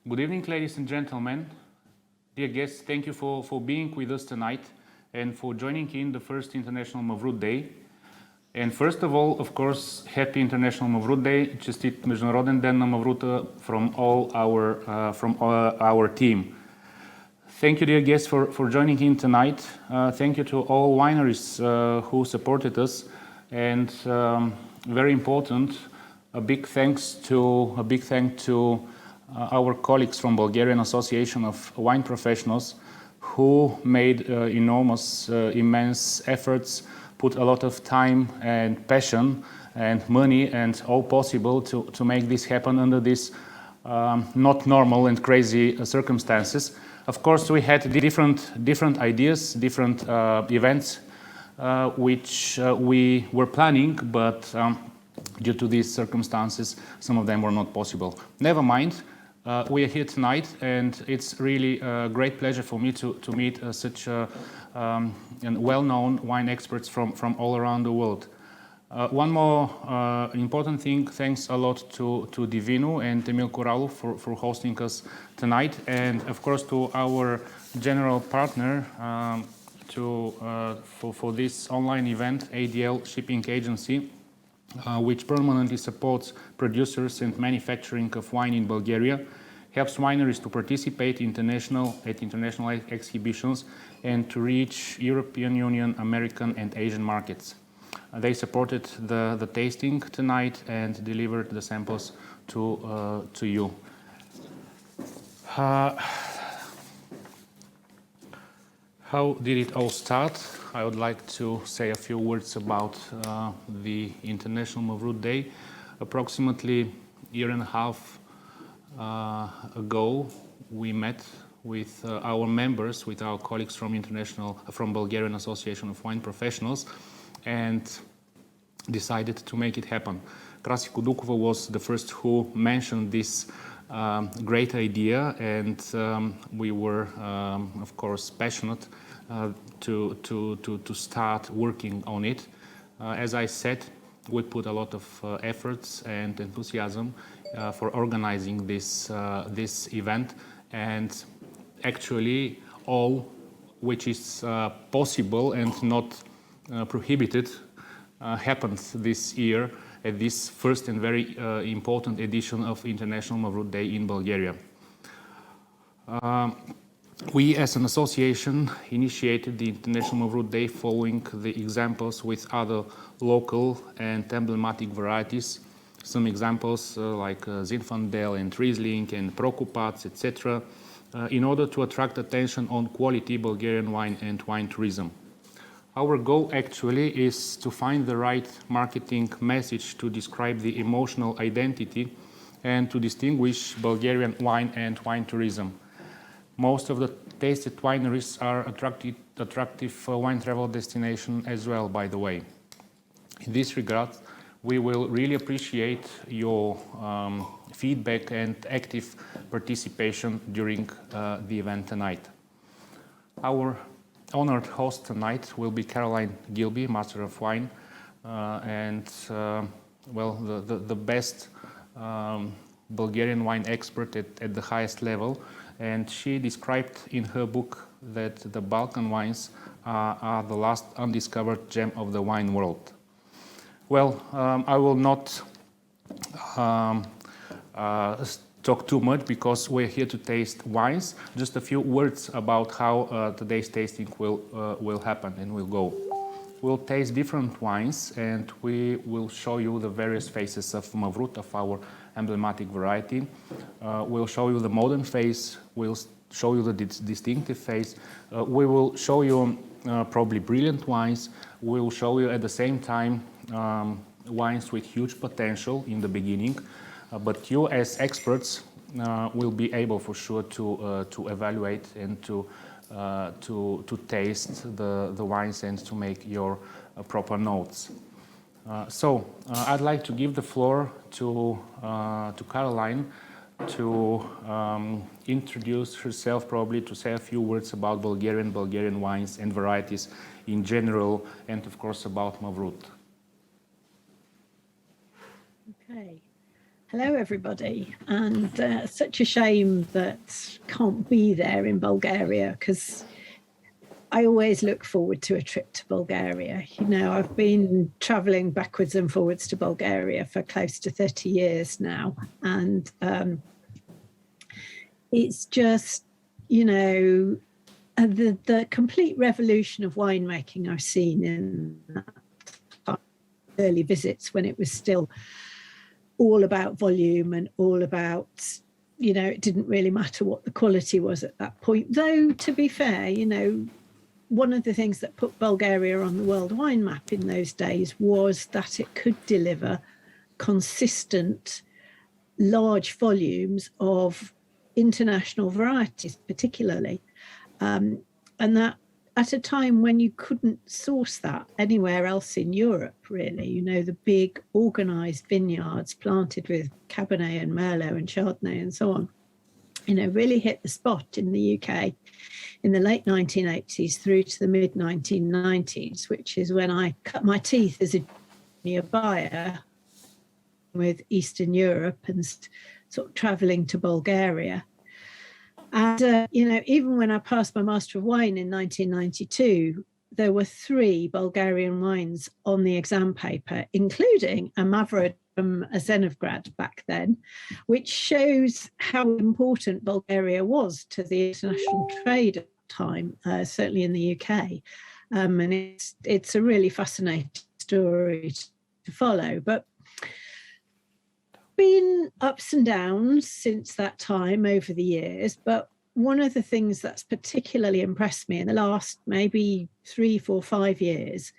Good evening, ladies and gentlemen. Dear guests, thank you for being with us tonight and for joining in the first International Mavrud Day. And first of all, of course, happy International Mavrud Day, честит Международен ден на Маврута from our team. Thank you, dear guests, for joining in tonight. Thank you to all wineries who supported us, and very important, a big thank to our colleagues from Bulgarian Association of Wine Professionals who made immense efforts, put a lot of time and passion and money and all possible to make this happen under these not normal and crazy circumstances. Of course, we had different ideas, different events which we were planning, but due to these circumstances, some of them were not possible. Never mind, we are here tonight, and it's really a great pleasure for me to meet such well-known wine experts from all around the world. One more important thing, thanks a lot to Divinu and Emil Corallo for hosting us tonight, and of course to our general partner for this online event, ADL Shipping Agency, which permanently supports producers and manufacturing of wine in Bulgaria, helps wineries to participate at international exhibitions and to reach European Union, American and Asian markets. They supported the tasting tonight and delivered the samples to you. How did it all start? I would like to say a few words about the International Mavrud Day. Approximately a year and a half ago, we met with our members, with our colleagues from Bulgarian Association of Wine Professionals, and decided to make it happen. Krasi Kudukova was the first who mentioned this great idea, and we were, of course, passionate to start working on it. As I said, we put a lot of efforts and enthusiasm for organizing this event, and actually all which is possible and not prohibited happens this year at this first and very important edition of International Mavrud Day in Bulgaria. We as an association initiated the International Mavrud Day following the examples with other local and emblematic varieties. Some examples like Zinfandel and Riesling and Prokupats, etc., in order to attract attention on quality Bulgarian wine and wine tourism. Our goal actually is to find the right marketing message to describe the emotional identity and to distinguish Bulgarian wine and wine tourism. Most of the tasted wineries are attractive wine travel destination as well, by the way. In this regard, we will really appreciate your feedback and active participation during the event tonight. Our honored host tonight will be Caroline Gilby, Master of Wine, and the best Bulgarian wine expert at the highest level. And she described in her book that the Balkan wines are the last undiscovered gem of the wine world. Well, I will not talk too much because we're here to taste wines. Just a few words about how today's tasting will happen and will go. We'll taste different wines, and we will show you the various phases of Mavrud, of our emblematic variety. We'll show you the modern phase. We'll show you the distinctive phase. We will show you probably brilliant wines. We'll show you at the same time wines with huge potential in the beginning. But you as experts will be able for sure to evaluate and to taste the wines and to make your proper notes. So I'd like to give the floor to Caroline to introduce herself, probably to say a few words about Bulgarian wines and varieties in general, and of course about Mavrud. Okay. Hello, everybody. And such a shame that can't be there in Bulgaria, because I always look forward to a trip to Bulgaria. You know, I've been traveling backwards and forwards to Bulgaria for close to 30 years now. And it's just, you know, the complete revolution of winemaking I've seen in early visits, when it was still all about volume and all about, you know, it didn't really matter what the quality was at that point. Though, to be fair, you know, one of the things that put Bulgaria on the world wine map in those days was that it could deliver consistent, large volumes of international varieties, particularly. And that at a time when you couldn't source that anywhere else in Europe, really. You know, the big organized vineyards planted with Cabernet and Merlot and Chardonnay and so on, you know, really hit the spot in the UK in the late 1980s through to the mid 1990s, which is when I cut my teeth as a buyer with Eastern Europe and sort of traveling to Bulgaria. And, you know, even when I passed my Master of Wine in 1992, there were 3 Bulgarian wines on the exam paper, including a Mavrud from Asenovgrad back then, which shows how important Bulgaria was to the international trade at the time, certainly in the UK. And it's a really fascinating story to follow. But been ups and downs since that time over the years, but one of the things that's particularly impressed me in the last maybe 3, 4, 5 years,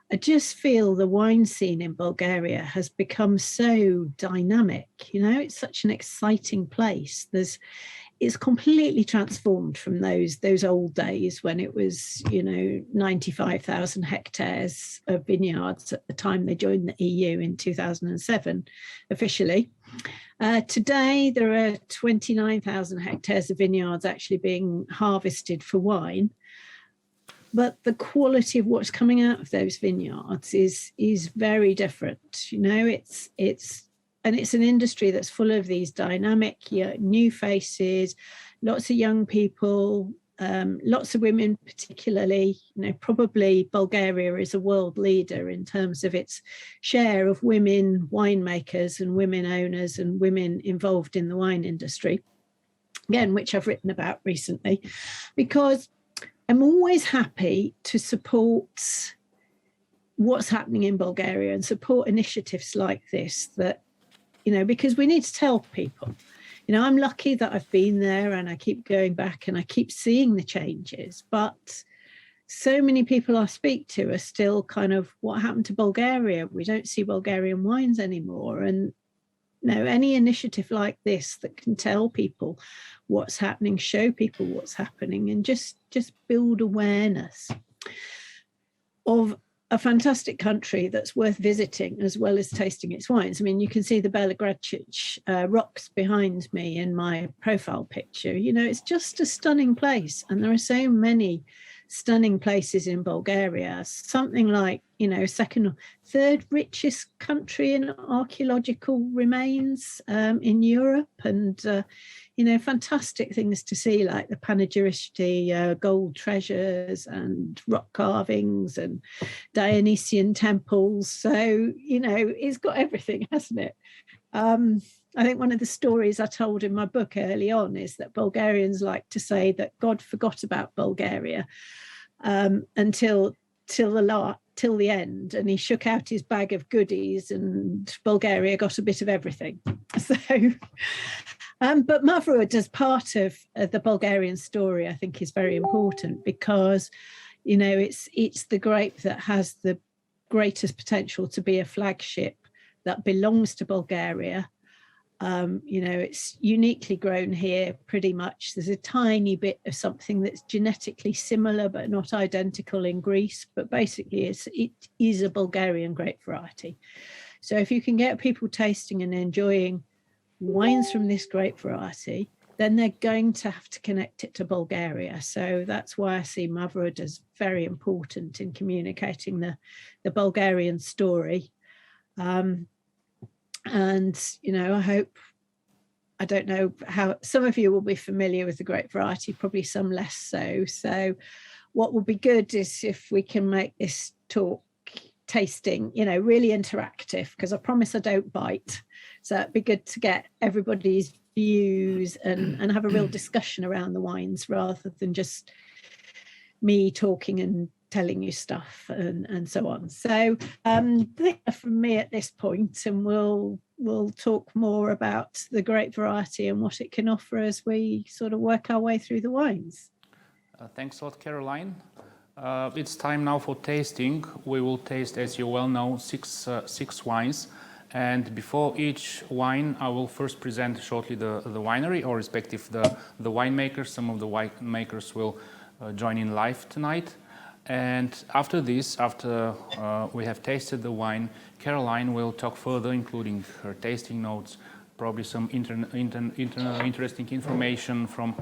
I just feel the wine scene in Bulgaria has become so dynamic. You know, it's such an exciting place. It's completely transformed from those old days when it was, you know, 95,000 hectares of vineyards at the time they joined the EU in 2007 officially. Today, there are 29,000 hectares of vineyards actually being harvested for wine. But the quality of what's coming out of those vineyards is very different. You know, it's an industry that's full of these dynamic new faces, lots of young people, lots of women particularly. You know, probably Bulgaria is a world leader in terms of its share of women winemakers and women owners and women involved in the wine industry, again, which I've written about recently, because I'm always happy to support what's happening in Bulgaria and support initiatives like this that, you know, because we need to tell people. You know, I'm lucky that I've been there and I keep going back and I keep seeing the changes, but so many people I speak to are still kind of, what happened to Bulgaria? We don't see Bulgarian wines anymore. And you know, any initiative like this that can tell people what's happening, show people what's happening, and just build awareness of a fantastic country that's worth visiting as well as tasting its wines. I mean, you can see the Belagracic rocks behind me in my profile picture. You know, it's just a stunning place. And there are so many stunning places in Bulgaria, something like, you know, third richest country in archaeological remains in Europe, and you know, fantastic things to see like the Panegyristi gold treasures and rock carvings and Dionysian temples. So, you know, it's got everything, hasn't it? I think one of the stories I told in my book early on is that Bulgarians like to say that God forgot about Bulgaria until the end, and he shook out his bag of goodies and Bulgaria got a bit of everything. So, but Mavrud, as part of the Bulgarian story, I think is very important because, you know, it's the grape that has the greatest potential to be a flagship that belongs to Bulgaria. You know, it's uniquely grown here pretty much. There's a tiny bit of something that's genetically similar but not identical in Greece, but basically it is a Bulgarian grape variety. So if you can get people tasting and enjoying wines from this grape variety, then they're going to have to connect it to Bulgaria. So that's why I see Mavrud as very important in communicating the Bulgarian story. And, you know, I don't know how some of you will be familiar with the grape variety, probably some less so. So what will be good is if we can make this talk tasting, you know, really interactive, because I promise I don't bite. So it'd be good to get everybody's views and have a real discussion around the wines rather than just me talking and telling you stuff and so on. So from me at this point, and we'll talk more about the grape variety and what it can offer as we sort of work our way through the wines. Thanks a lot, Caroline. It's time now for tasting. We will taste, as you well know, six wines. And before each wine, I will first present shortly the winery, or respective the winemakers. Some of the winemakers will join in live tonight. And after this, after we have tasted the wine, Caroline will talk further, including her tasting notes, probably some interesting information from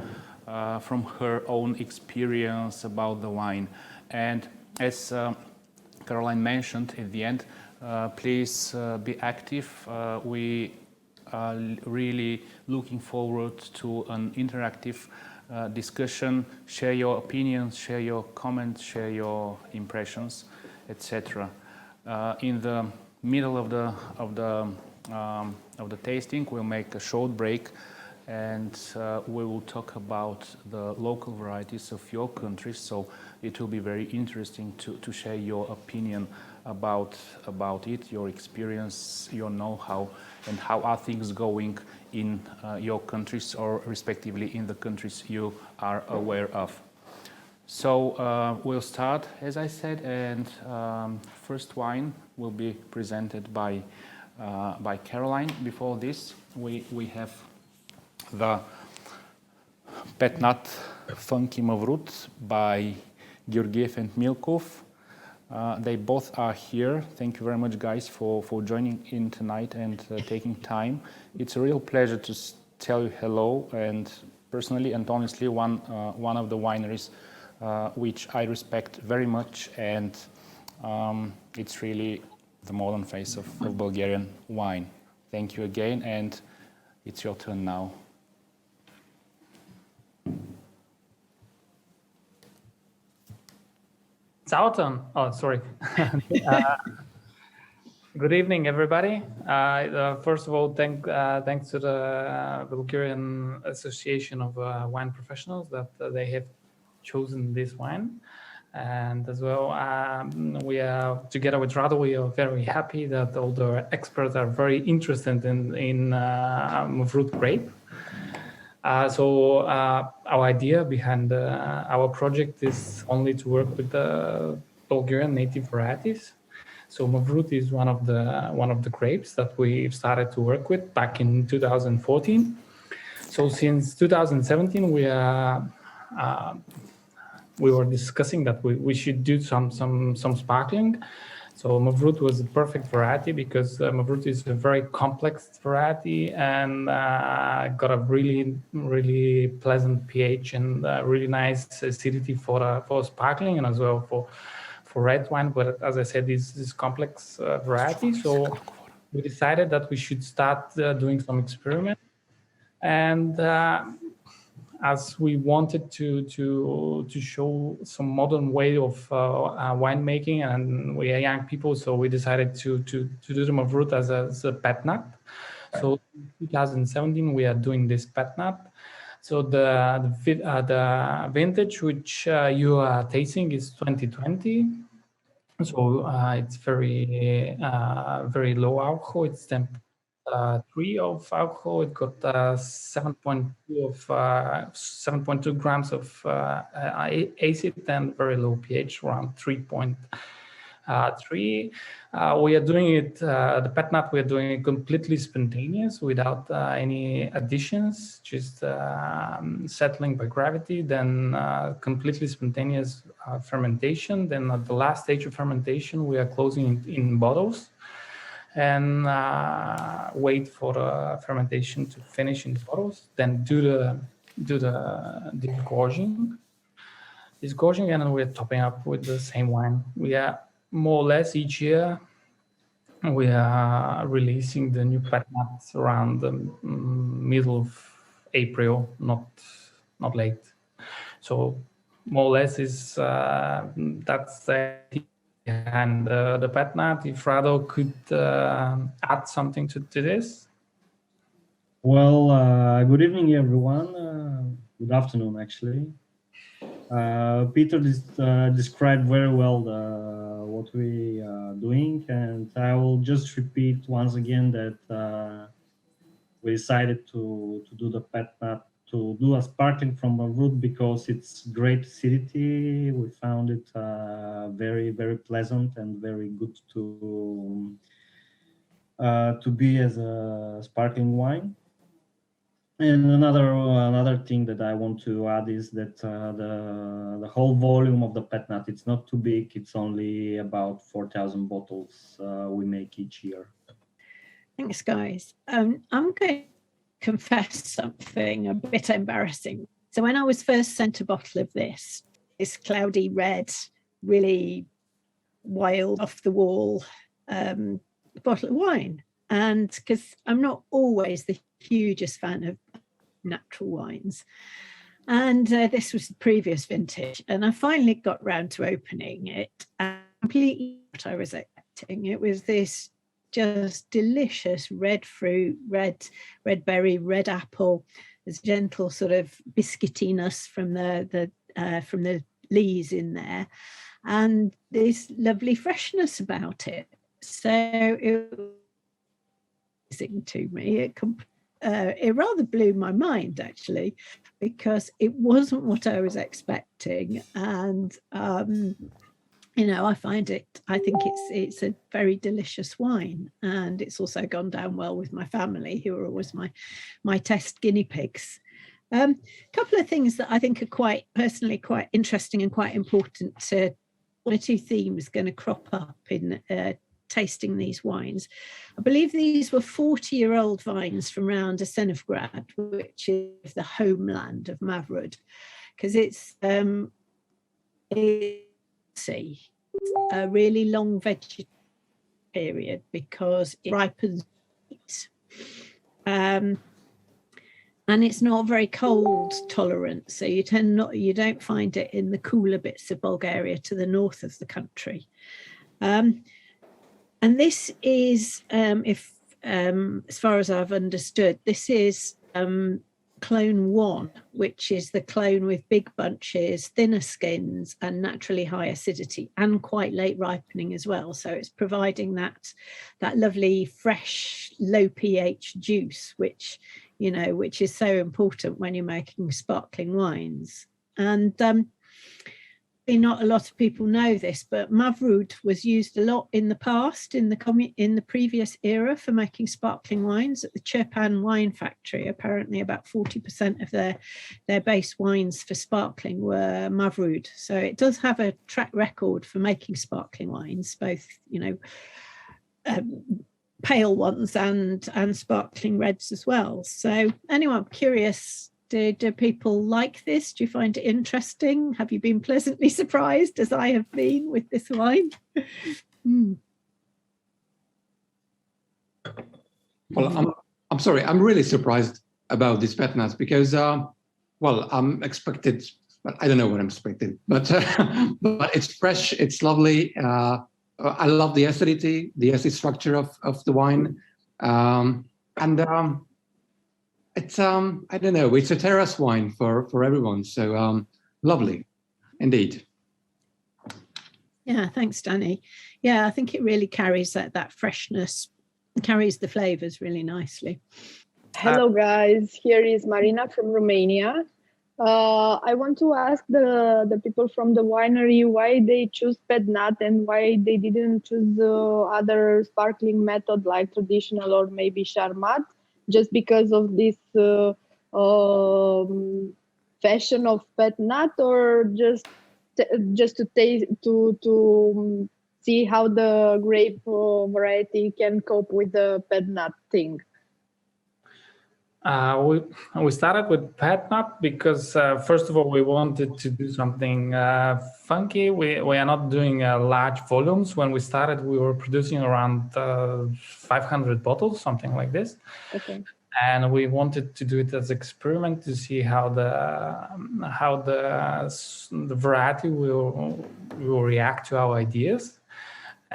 her own experience about the wine. And as Caroline mentioned at the end, please be active. We are really looking forward to an interactive discussion. Share your opinions, share your comments, share your impressions, etc. In the middle of the tasting, we'll make a short break, and we will talk about the local varieties of your countries. So it will be very interesting to share your opinion about it, your experience, your know-how, and how are things going in your countries, or respectively in the countries you are aware of. So we'll start, as I said, and first wine will be presented by Caroline. Before this, we have the Pet Nut Funky Mavrud by Gilby and Milkov. They both are here. Thank you very much, guys, for joining in tonight and taking time. It's a real pleasure to tell you hello. And personally and honestly, one of the wineries which I respect very much, and it's really the modern face of Bulgarian wine. Thank you again, and it's your turn now. It's our turn. Oh, sorry. Good evening, everybody. First of all, thanks to the Bulgarian Association of Wine Professionals that they have chosen this wine. And as well, we are together with Rado. We are very happy that all the experts are very interested in Mavrud grape. So our idea behind our project is only to work with the Bulgarian native varieties. So Mavrud is one of the grapes that we started to work with back in 2014. So since 2017, we were discussing that we should do some sparkling. So Mavrud was the perfect variety because Mavrud is a very complex variety and got a really, really pleasant pH and really nice acidity for sparkling and as well for red wine. But as I said, this complex variety. So we decided that we should start doing some experiments. And as we wanted to show some modern way of winemaking, and we are young people, so we decided to do the Mavrud as a pet nut. So in 2017, we are doing this pet nut. So the vintage which you are tasting is 2020. So it's very low alcohol. It's 10.3 of alcohol. It got 7.2 grams of acid and very low pH, around 3.3. We are doing it, the pet nut, we are doing it completely spontaneous without any additions, just settling by gravity, then completely spontaneous fermentation. Then at the last stage of fermentation, we are closing it in bottles and wait for the fermentation to finish in the bottles, then do the disgorging, and then we're topping up with the same wine. We are more or less each year We are releasing the new pet nuts around the middle of April, not late. So more or less is that's the behind the pet nut. If Rado could add something to this. Well, good evening, everyone. Good afternoon, actually. Peter described very well what we are doing, and I will just repeat once again that we decided to do the pet nut, to do a sparkling from Mavrud because it's great acidity. We found it very, very pleasant and very good to be as a sparkling wine. And another thing that I want to add is that the whole volume of the pet nut, it's not too big. It's only about 4,000 bottles we make each year. Thanks, guys. I'm going to confess something a bit embarrassing. So when I was first sent a bottle of this cloudy red, really wild, off the wall bottle of wine, and because I'm not always the hugest fan of natural wines, and this was the previous vintage, and I finally got round to opening it, and completely what I was expecting. It was this just delicious red fruit, red berry, red apple, this gentle sort of biscuitiness from the lees in there, and this lovely freshness about it. So it was amazing to me. It rather blew my mind, actually, because it wasn't what I was expecting, and I think it's a very delicious wine, and it's also gone down well with my family, who are always my test guinea pigs. A couple of things that I think are quite interesting and quite important. One or two themes going to crop up in tasting these wines. I believe these were 40-year-old vines from around Asenovgrad, which is the homeland of Mavrud, because it's a really long vegetation period because it ripens late. And it's not very cold tolerant, so you don't find it in the cooler bits of Bulgaria to the north of the country. And this is, as far as I've understood, this is clone 1, which is the clone with big bunches, thinner skins, and naturally high acidity, and quite late ripening as well. So it's providing that lovely, fresh, low pH juice, which is so important when you're making sparkling wines. And not a lot of people know this, but Mavrud was used a lot in the past, in the previous era, for making sparkling wines. At the Chirpan wine factory, apparently about 40% of their base wines for sparkling were Mavrud. So it does have a track record for making sparkling wines, both pale ones and sparkling reds as well. So anyway, I'm curious. Do people like this? Do you find it interesting? Have you been pleasantly surprised, as I have been, with this wine? Well, I'm sorry. I'm really surprised about these pet nuts because, I'm expected. But I don't know what I'm expecting. But it's fresh. It's lovely. I love the acidity, the acid structure of the wine, it's I don't know. It's a terrace wine for everyone. So lovely, indeed. Yeah, thanks, Danny. Yeah, I think it really carries that freshness, carries the flavors really nicely. Hello, guys. Here is Marina from Romania. I want to ask the people from the winery why they choose pet nut and why they didn't choose other sparkling method like traditional or maybe Charmat. Just because of this fashion of pet nut, or just to taste to see how the grape variety can cope with the pet nut thing? We started with pet nut because first of all we wanted to do something funky. We are not doing large volumes. When we started, we were producing around 500 bottles, something like this. Okay. And we wanted to do it as experiment to see how the variety will react to our ideas.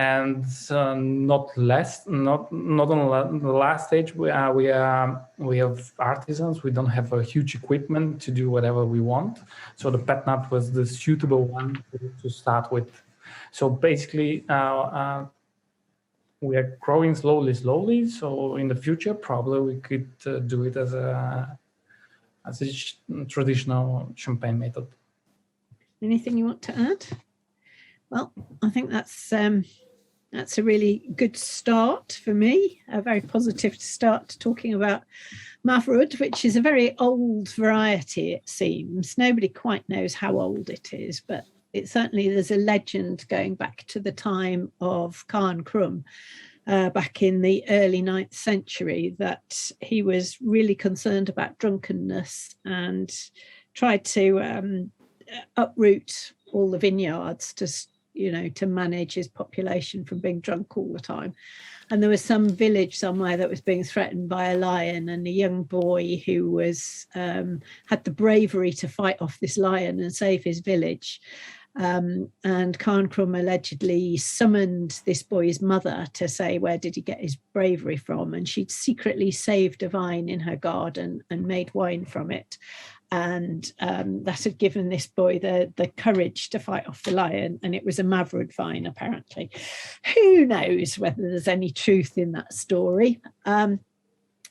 And not on the last stage. We have artisans. We don't have a huge equipment to do whatever we want. So the pet nut was the suitable one to start with. So basically, we are growing slowly. So in the future, probably we could do it as a traditional champagne method. Anything you want to add? Well, I think that's a really good start for me, a very positive start to talking about Mavrud, which is a very old variety, it seems. Nobody quite knows how old it is, but it certainly, there's a legend going back to the time of Khan Krum, back in the early 9th century, that he was really concerned about drunkenness and tried to uproot all the vineyards to manage his population from being drunk all the time. And there was some village somewhere that was being threatened by a lion, and a young boy who was had the bravery to fight off this lion and save his village. And Khan Krum allegedly summoned this boy's mother to say, where did he get his bravery from? And she'd secretly saved a vine in her garden and made wine from it. And that had given this boy the courage to fight off the lion, and it was a Mavrud vine, apparently. Who knows whether there's any truth in that story?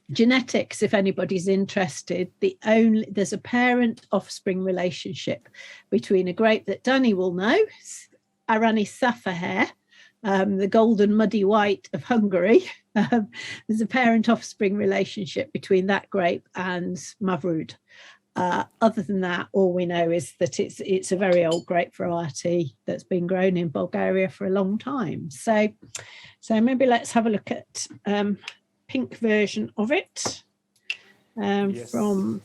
Genetics, if anybody's interested, there's a parent-offspring relationship between a grape that Danny will know, Arani Safaher, the golden muddy white of Hungary. There's a parent-offspring relationship between that grape and Mavrud. Other than that, all we know is that it's a very old grape variety that's been grown in Bulgaria for a long time. So maybe let's have a look at pink version of it Yes. from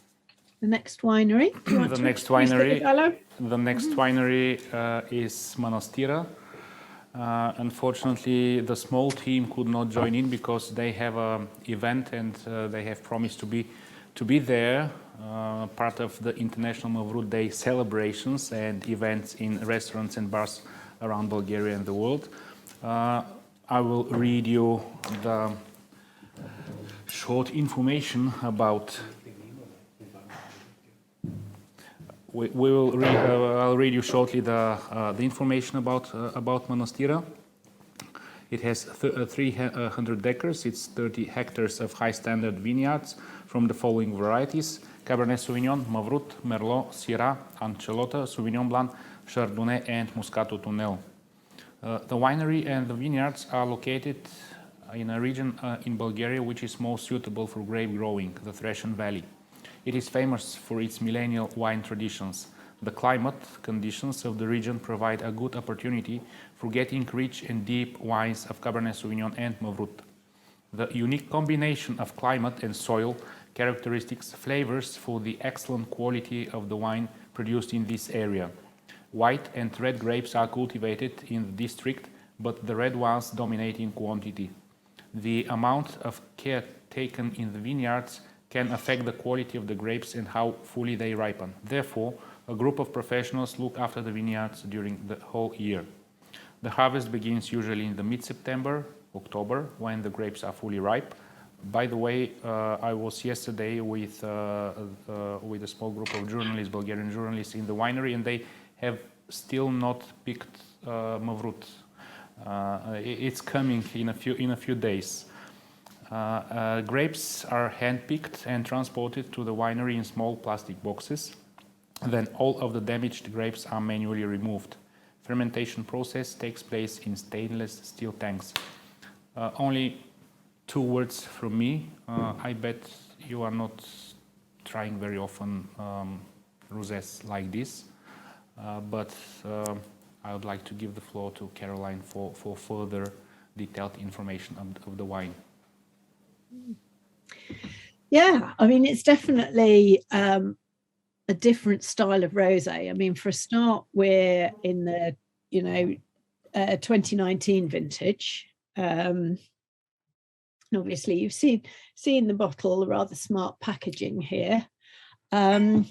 the next winery. The next winery is Manastira. Unfortunately, the small team could not join in because they have an event and they have promised to be there, part of the International Mavrud Day celebrations and events in restaurants and bars around Bulgaria and the world. I will read you the short information about. I'll read you shortly the information about Manastira. It has 300 acres. It's 30 hectares of high standard vineyards from the following varieties: Cabernet Sauvignon, Mavrud, Merlot, Syrah, Anchelota, Sauvignon Blanc, Chardonnay, and Moscato Tonel. The winery and the vineyards are located in a region in Bulgaria which is most suitable for grape growing, the Thracian Valley. It is famous for its millennial wine traditions. The climate conditions of the region provide a good opportunity for getting rich and deep wines of Cabernet Sauvignon and Mavrud. The unique combination of climate and soil characteristics flavors for the excellent quality of the wine produced in this area. White and red grapes are cultivated in the district, but the red ones dominate in quantity. The amount of care taken in the vineyards can affect the quality of the grapes and how fully they ripen. Therefore, a group of professionals look after the vineyards during the whole year. The harvest begins usually in the mid-September, October, when the grapes are fully ripe. By the way, I was yesterday with a small group of journalists, Bulgarian journalists, in the winery, and they have still not picked Mavrud. It's coming in a few days. Grapes are hand-picked and transported to the winery in small plastic boxes. Then all of the damaged grapes are manually removed. Fermentation process takes place in stainless steel tanks. Only 2 words from me. I bet you are not trying very often rosés like this, but I would like to give the floor to Caroline for further detailed information of the wine. Yeah, I mean, it's definitely a different style of rosé. I mean, for a start, we're in the 2019 vintage. Obviously, you've seen the bottle, the rather smart packaging here. And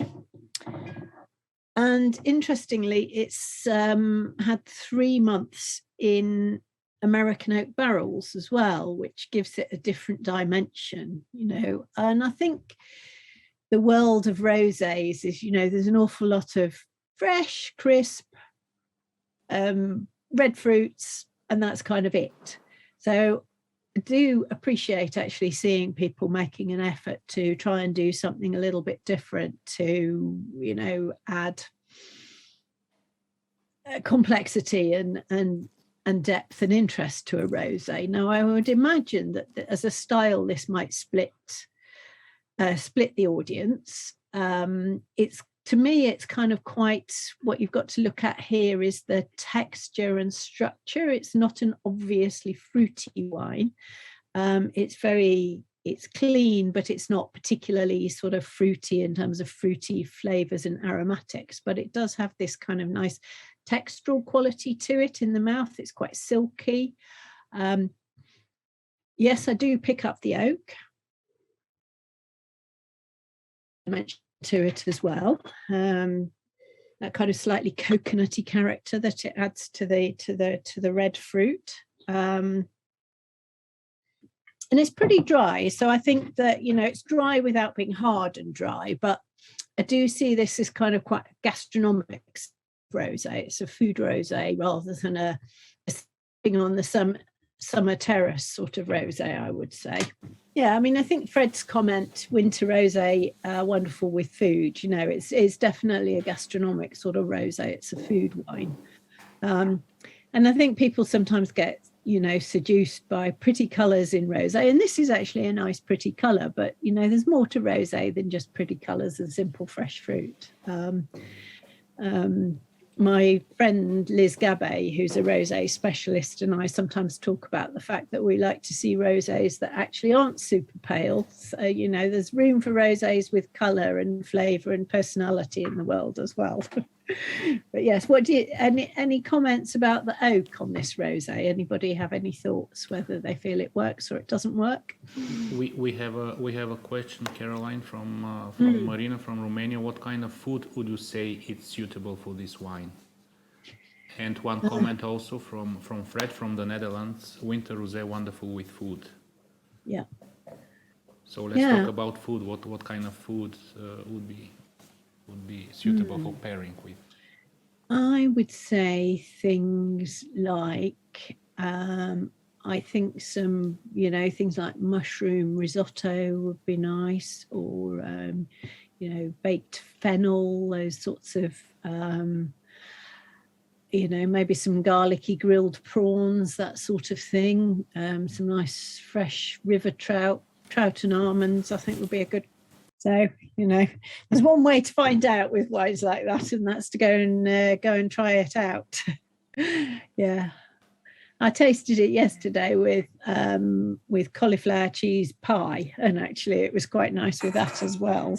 interestingly, it's had 3 months in American oak barrels as well, which gives it a different dimension, And I think the world of rosés is, there's an awful lot of fresh, crisp, red fruits, and that's kind of it. So I do appreciate actually seeing people making an effort to try and do something a little bit different to, add complexity and depth and interest to a rosé. Now, I would imagine that as a style, this might split the audience. To me, it's kind of quite, what you've got to look at here is the texture and structure. It's not an obviously fruity wine. It's clean, but it's not particularly sort of fruity in terms of fruity flavors and aromatics, but it does have this kind of nice textural quality to it in the mouth. It's quite silky. Yes, I do pick up the oak. I mentioned to it as well, that kind of slightly coconutty character that it adds to the red fruit, and it's pretty dry. So I think that it's dry without being hard and dry, but I do see this as kind of quite gastronomic rosé. It's a food rosé rather than a thing on the summer terrace sort of rosé, I would say. Yeah, I mean, I think Fred's comment, winter rosé, wonderful with food. It's definitely a gastronomic sort of rosé. It's a food wine, and I think people sometimes get seduced by pretty colours in rosé, and this is actually a nice pretty colour. But there's more to rosé than just pretty colours and simple fresh fruit. My friend Liz Gabay, who's a rosé specialist, and I sometimes talk about the fact that we like to see rosés that actually aren't super pale. So, there's room for rosés with colour and flavour and personality in the world as well. But yes, any comments about the oak on this rosé? Anybody have any thoughts whether they feel it works or it doesn't work? We have a question, Caroline, from Marina from Romania. What kind of food would you say it's suitable for this wine? And one comment also from Fred from the Netherlands: winter rosé wonderful with food. Yeah. So let's talk about food. What kind of food would be suitable for pairing with? I would say things like I think some things like mushroom risotto would be nice, or baked fennel, those sorts of maybe some garlicky grilled prawns, that sort of thing. Some nice fresh river trout and almonds, I think would be a good. So, there's one way to find out with wines like that, and that's to go and try it out. Yeah. I tasted it yesterday with cauliflower cheese pie, and actually it was quite nice with that as well.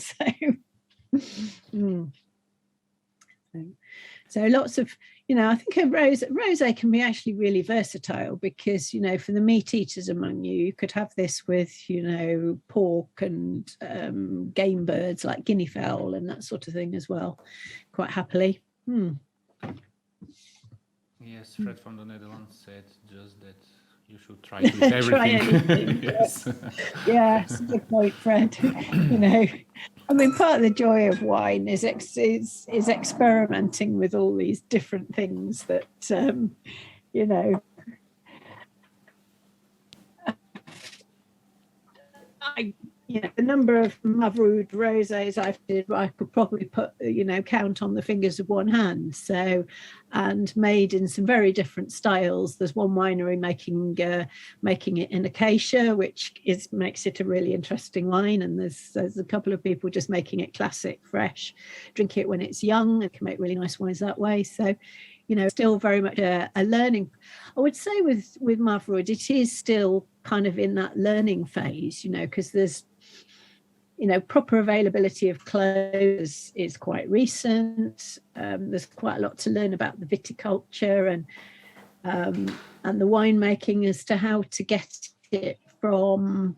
So lots of, I think a rosé can be actually really versatile because, for the meat eaters among you, you could have this with, pork and game birds like guinea fowl and that sort of thing as well, quite happily. Yes, Fred from the Netherlands said just that you should try with everything. Try anything. Yes. Yeah, it's a good point, Fred. I mean, part of the joy of wine is experimenting with all these different things that, the number of Mavrud rosés I could probably count on the fingers of one hand. So, and made in some very different styles. There's one winery making it in acacia, which makes it a really interesting wine. And there's a couple of people just making it classic, fresh, drink it when it's young, and can make really nice wines that way. So, still very much a learning. I would say with Mavrud, it is still kind of in that learning phase, because there's proper availability of clothes is quite recent. There's quite a lot to learn about the viticulture and the winemaking as to how to get it from.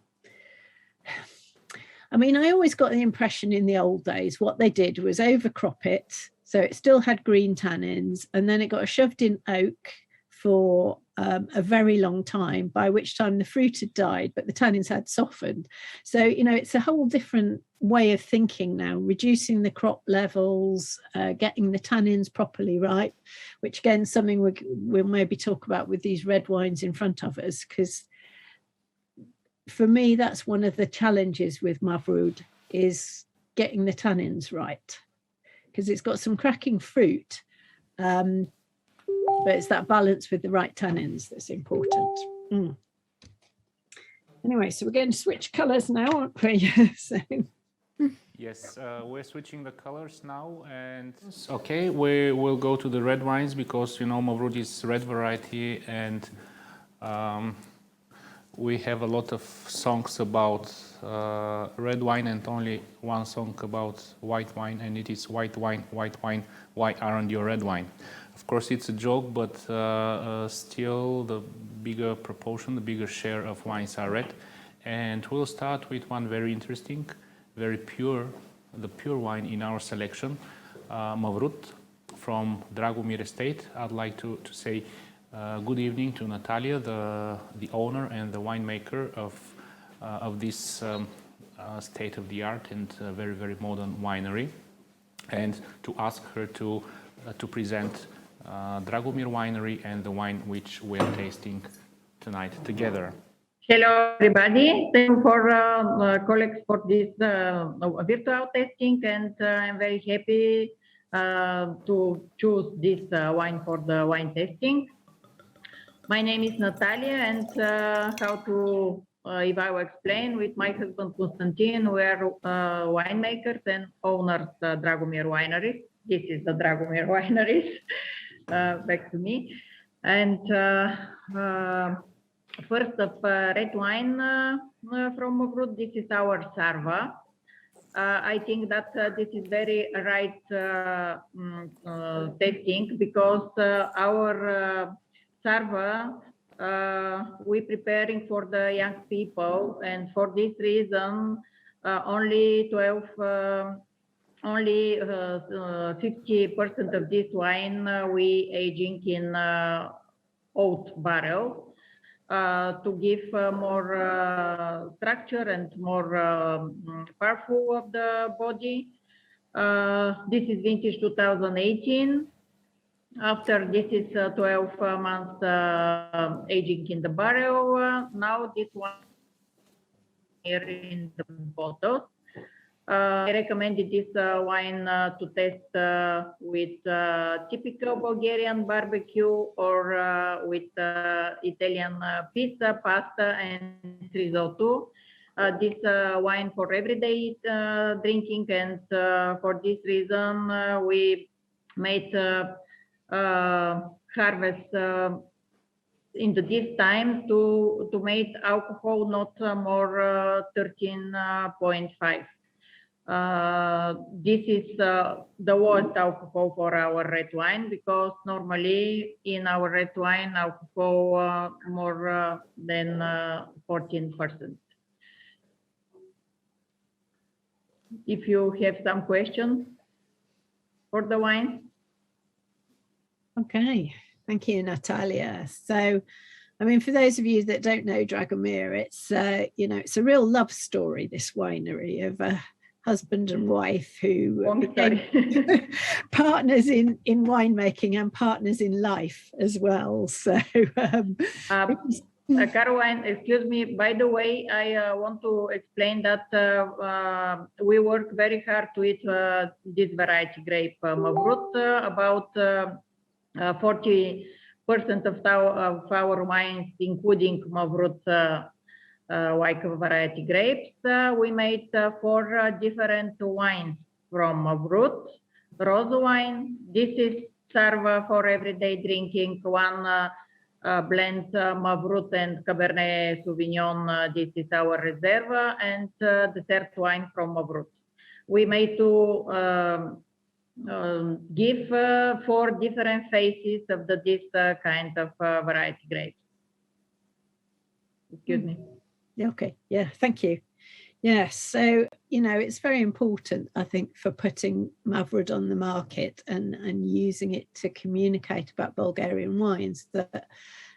I mean, I always got the impression in the old days, what they did was overcrop it. So it still had green tannins, and then it got shoved in oak for a very long time, by which time the fruit had died, but the tannins had softened. So, it's a whole different way of thinking now, reducing the crop levels, getting the tannins properly ripe, which again, something we'll maybe talk about with these red wines in front of us, because for me, that's one of the challenges with Mavrud, is getting the tannins right, because it's got some cracking fruit, but it's that balance with the right tannins that's important. Anyway, so we're going to switch colours now, aren't we? Yes, we're switching the colors now, and okay, we will go to the red wines because Mavrud is red variety, and we have a lot of songs about red wine and only one song about white wine, and it is white wine, why aren't you red wine? Of course, it's a joke, but still the bigger proportion, the bigger share of wines are red. And we'll start with one very interesting, very pure, the pure wine in our selection, Mavrud from Dragomir Estate. I'd like to say good evening to Natalia, the owner and the winemaker of this state-of-the-art and very, very modern winery, and to ask her to present Dragomir Winery and the wine which we're tasting tonight together. Hello, everybody. Thank you for colleagues for this virtual tasting, and I'm very happy to choose this wine for the wine tasting. My name is Natalia, and if I will explain, with my husband Constantin, we are winemakers and owners of Dragomir Winery. This is the Dragomir Winery. Back to me. And first of red wine from Mavrud, this is our Sarva. I think that this is very right tasting, because our Sarva we preparing for the young people, and for this reason only 50% of this wine we aging in oat barrel to give more structure and more powerful of the body. This is vintage 2018. After this is 12 months aging in the barrel. Now this one here in the bottle. I recommended this wine to test with typical Bulgarian barbecue or with Italian pizza, pasta, and risotto. This wine for everyday drinking, and for this reason we made harvest into this time to make alcohol not more 13.5. This is the worst alcohol for our red wine, because normally in our red wine alcohol more than 14%. If you have some questions for the wine. Okay, thank you, Natalia. So, I mean, for those of you that don't know Dragomir, it's it's a real love story, this winery, of a husband and wife who became partners in winemaking and partners in life as well. So, Caroline, excuse me. By the way, I want to explain that we work very hard with this variety grape Mavrud. About 40% of our wines, including Mavrud white variety grapes. We made 4 different wines from Mavrud. Rose wine. This is Sarva for everyday drinking. One blend Mavrud and Cabernet Sauvignon. This is our reserve, and the third wine from Mavrud. We made to give 4 different phases of this kind of variety grapes. Excuse me. Okay, yeah, thank you. Yes, so, you know, it's very important, I think, for putting Mavrud on the market and using it to communicate about Bulgarian wines, that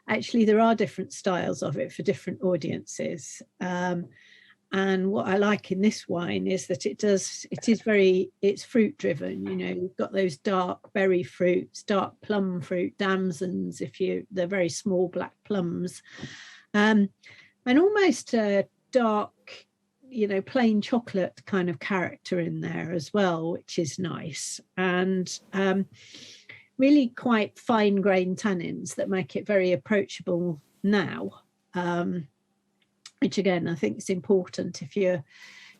actually there are different styles of it for different audiences. And what I like in this wine is that it's fruit driven. You know, you've got those dark berry fruits, dark plum fruit, damsons, they're very small black plums, and almost a dark, you know, plain chocolate kind of character in there as well, which is nice. And really quite fine grained tannins that make it very approachable now. Which again, I think is important if you're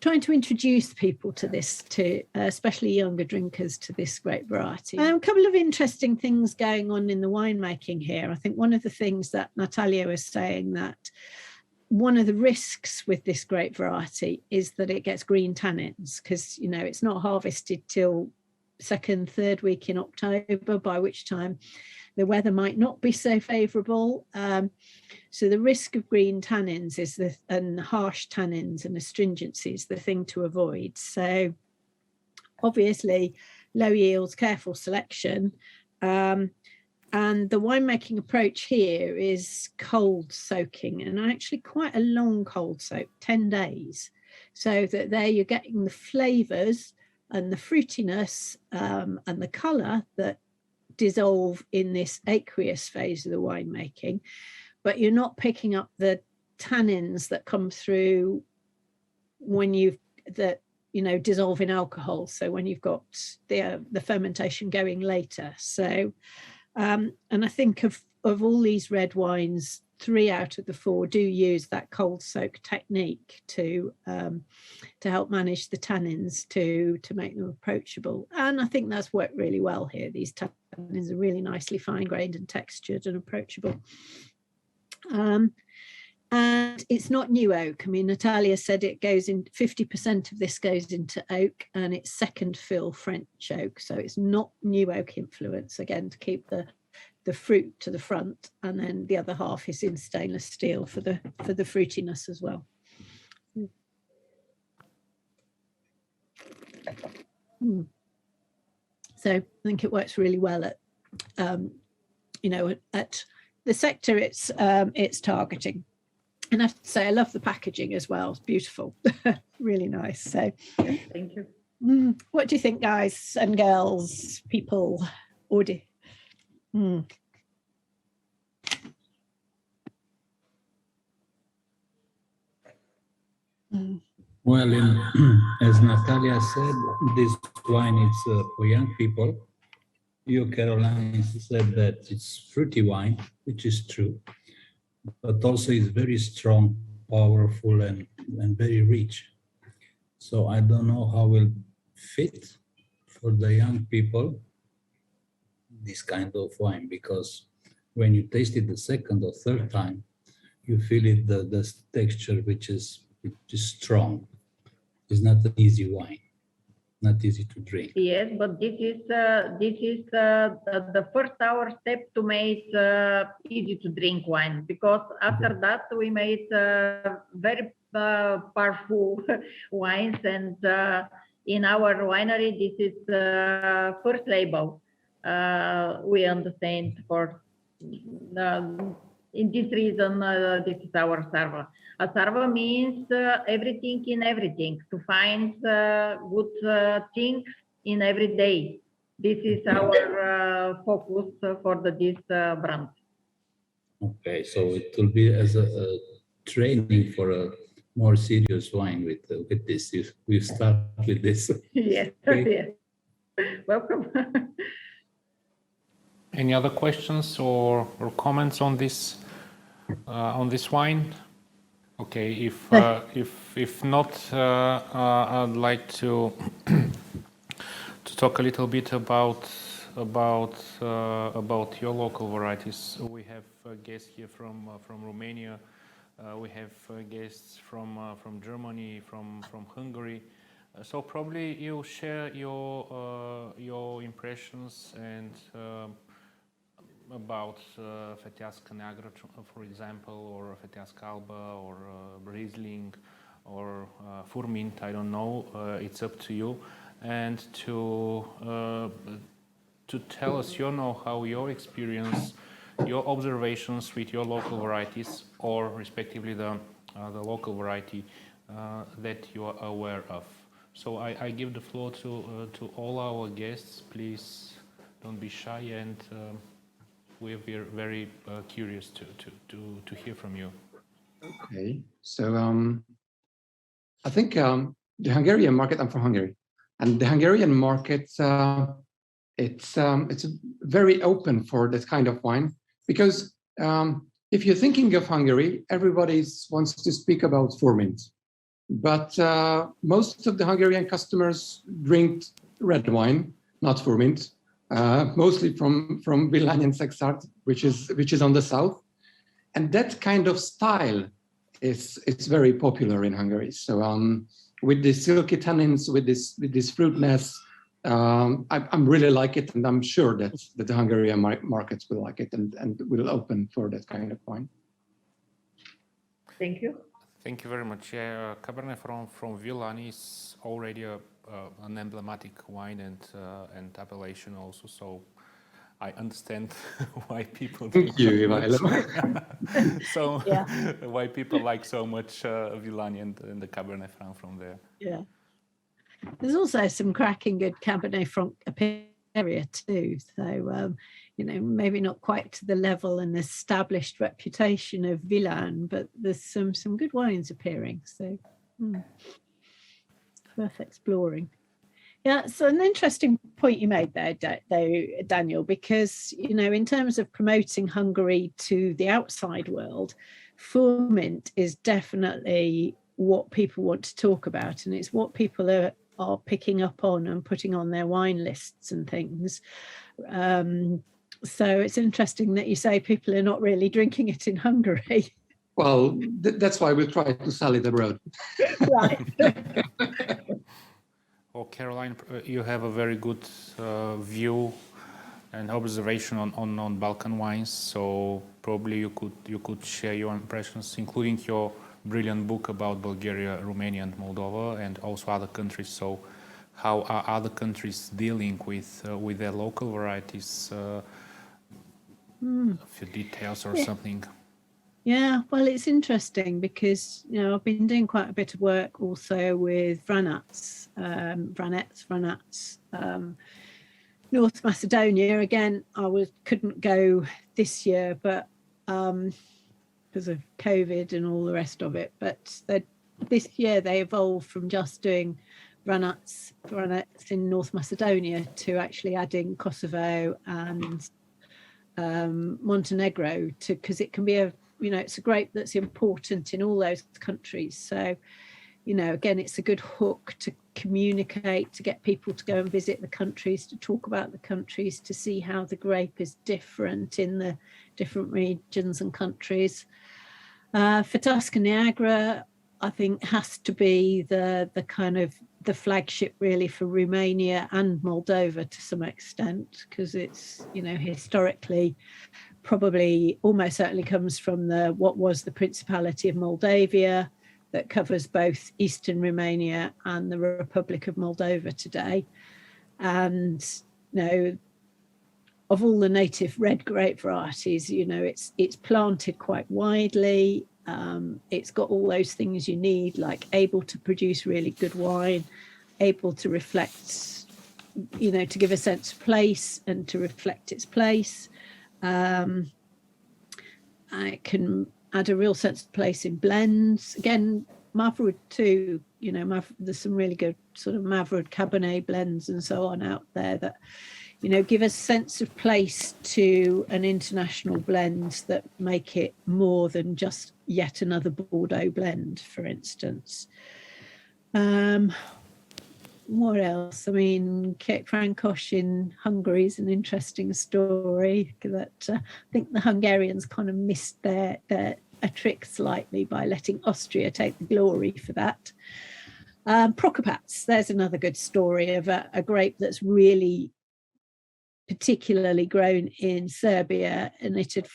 trying to introduce people to this, to especially younger drinkers, to this great variety. A couple of interesting things going on in the winemaking here. I think one of the things that Natalia was saying, that one of the risks with this grape variety is that it gets green tannins, because, you know, it's not harvested till 2nd, 3rd week in October, by which time the weather might not be so favourable. So the risk of green tannins and harsh tannins and astringency is the thing to avoid. So obviously low yields, careful selection. And the winemaking approach here is cold soaking, and actually quite a long cold soak, 10 days. So that there you're getting the flavours and the fruitiness and the colour that dissolve in this aqueous phase of the winemaking, but you're not picking up the tannins that come through when dissolve in alcohol. So when you've got the fermentation going later. So and I think of all these red wines, 3 out of the 4 do use that cold soak technique to help manage the tannins to make them approachable. And I think that's worked really well here. These tannins are really nicely fine grained and textured and approachable. And it's not new oak. I mean, Natalia said it goes in 50% of this goes into oak, and it's second fill French oak. So it's not new oak influence, again, to keep the fruit to the front, and then the other half is in stainless steel for the fruitiness as well. So I think it works really well at at the sector it's targeting. And I have to say, I love the packaging as well. It's beautiful, really nice. So thank you. What do you think, guys and girls, people, Audi? Well, as Natalia said, this wine is for young people. You, Caroline, said that it's fruity wine, which is true, but also it's very strong, powerful, and very rich. So I don't know how will fit for the young people this kind of wine, because when you taste it the 2nd or 3rd time, you feel it, the texture which is strong. It's not an easy wine, not easy to drink. Yes, but this is the first our step to make easy to drink wine, because after that we made very powerful wines, and in our winery this is first label. We understand for in this reason this is our sarva. A sarva means everything in everything, to find good things in every day. This is our focus for this brand. Okay, so it will be as a training for a more serious wine with this. We start with this. Yes, Okay. yes. Welcome. Any other questions or comments on this wine? Okay, if not, I'd like to talk a little bit about about your local varieties. We have guests here from Romania. We have guests from Germany, from Hungary. So probably you share your impressions and about Fetească Neagră, for example, or Fetească Albă, or Riesling, or Furmint. I don't know. It's up to you. And to tell us your know-how, your experience, your observations with your local varieties, or respectively the local variety that you are aware of. So I give the floor to all our guests. Please don't be shy, and we're very curious to hear from you. Okay, so I think the Hungarian market. I'm from Hungary, and the Hungarian market it's very open for that kind of wine, because if you're thinking of Hungary, everybody wants to speak about Furmint, but most of the Hungarian customers drink red wine, not Furmint, mostly from Villany and Szekszárd, which is on the south, and that kind of style is very popular in Hungary. So with the silky tannins, with this fruitness, I really like it, and I'm sure that the Hungarian markets will like it and will open for that kind of wine. Thank you. Thank you very much. Yeah, Cabernet from Villany is already an emblematic wine and appellation also. So I understand why people. Thank you, So why people like so much Villany and the Cabernet Franc from there. Yeah. There's also some cracking good Cabernet Franc area too. So, maybe not quite to the level and established reputation of Villany, but there's some good wines appearing. So, worth exploring. Yeah, so an interesting point you made there, Daniel, because, in terms of promoting Hungary to the outside world, Furmint is definitely what people want to talk about, and it's what people are picking up on and putting on their wine lists and things. So it's interesting that you say people are not really drinking it in Hungary. Well, that's why we'll try to sell it abroad. Right. Well, Caroline, you have a very good view and observation on Balkan wines. So probably you could share your impressions, including your brilliant book about Bulgaria, Romania, and Moldova, and also other countries. So, how are other countries dealing with their local varieties? A few details or something. Yeah, well, it's interesting because I've been doing quite a bit of work also with Vranats, North Macedonia. Again, couldn't go this year, but because of COVID and all the rest of it. But this year they evolved from just doing Vranats in North Macedonia to actually adding Kosovo and Montenegro because it can be it's a grape that's important in all those countries. So, again, it's a good hook to communicate, to get people to go and visit the countries, to talk about the countries, to see how the grape is different in the different regions and countries. Fetească Neagră, I think, has to be the kind of the flagship really for Romania and Moldova to some extent, because it's, historically probably almost certainly comes from what was the Principality of Moldavia, that covers both Eastern Romania and the Republic of Moldova today. And, of all the native red grape varieties, it's planted quite widely. It's got all those things you need, like able to produce really good wine, able to reflect, to give a sense of place and to reflect its place. I can add a real sense of place in blends. Again, Mavrud too, there's some really good sort of Mavrud Cabernet blends and so on out there that, give a sense of place to an international blend that make it more than just yet another Bordeaux blend, for instance. What else? I mean, Frankosh in Hungary is an interesting story that I think the Hungarians kind of missed their a trick slightly by letting Austria take the glory for that. Prokopats, there's another good story of a grape that's really particularly grown in Serbia, and it had,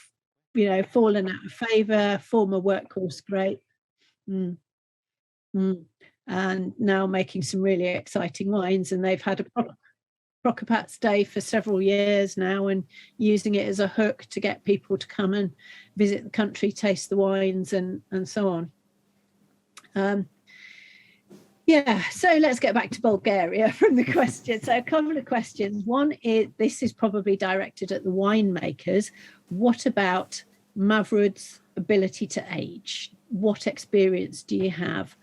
you know, fallen out of favor, former workhorse grape. And now making some really exciting wines, and they've had a Prokopats Day for several years now, and using it as a hook to get people to come and visit the country, taste the wines, and so on. Yeah, so let's get back to Bulgaria from the question. So a couple of questions. One is, this is probably directed at the winemakers. What about Mavrud's ability to age? What experience do you have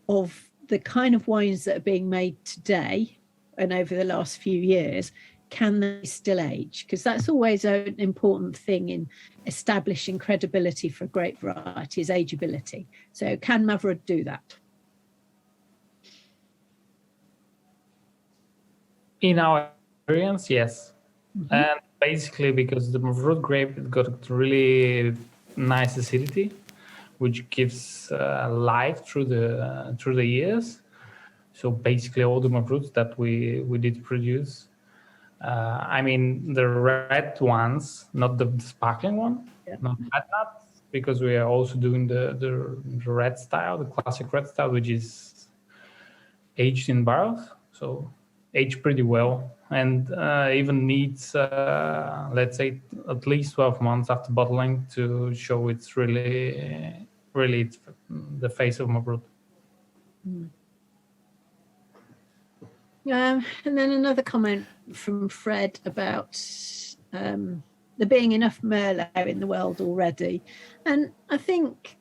of the kind of wines that are being made today and over the last few years? Can they still age? Because that's always an important thing in establishing credibility for a grape variety, is ageability. So can Mavrud do that? In our experience, yes. And basically because the Mavrud grape got a really nice acidity, which gives life through the years. So basically all the Mavruds that we did produce, I mean the red ones, not the sparkling one, not that nuts, because we are also doing the red style, the classic red style, which is aged in barrels, so aged pretty well, and even needs let's say at least 12 months after bottling to show it's really the face of Mavrud. And then another comment from Fred about there being enough Merlot in the world already. And I think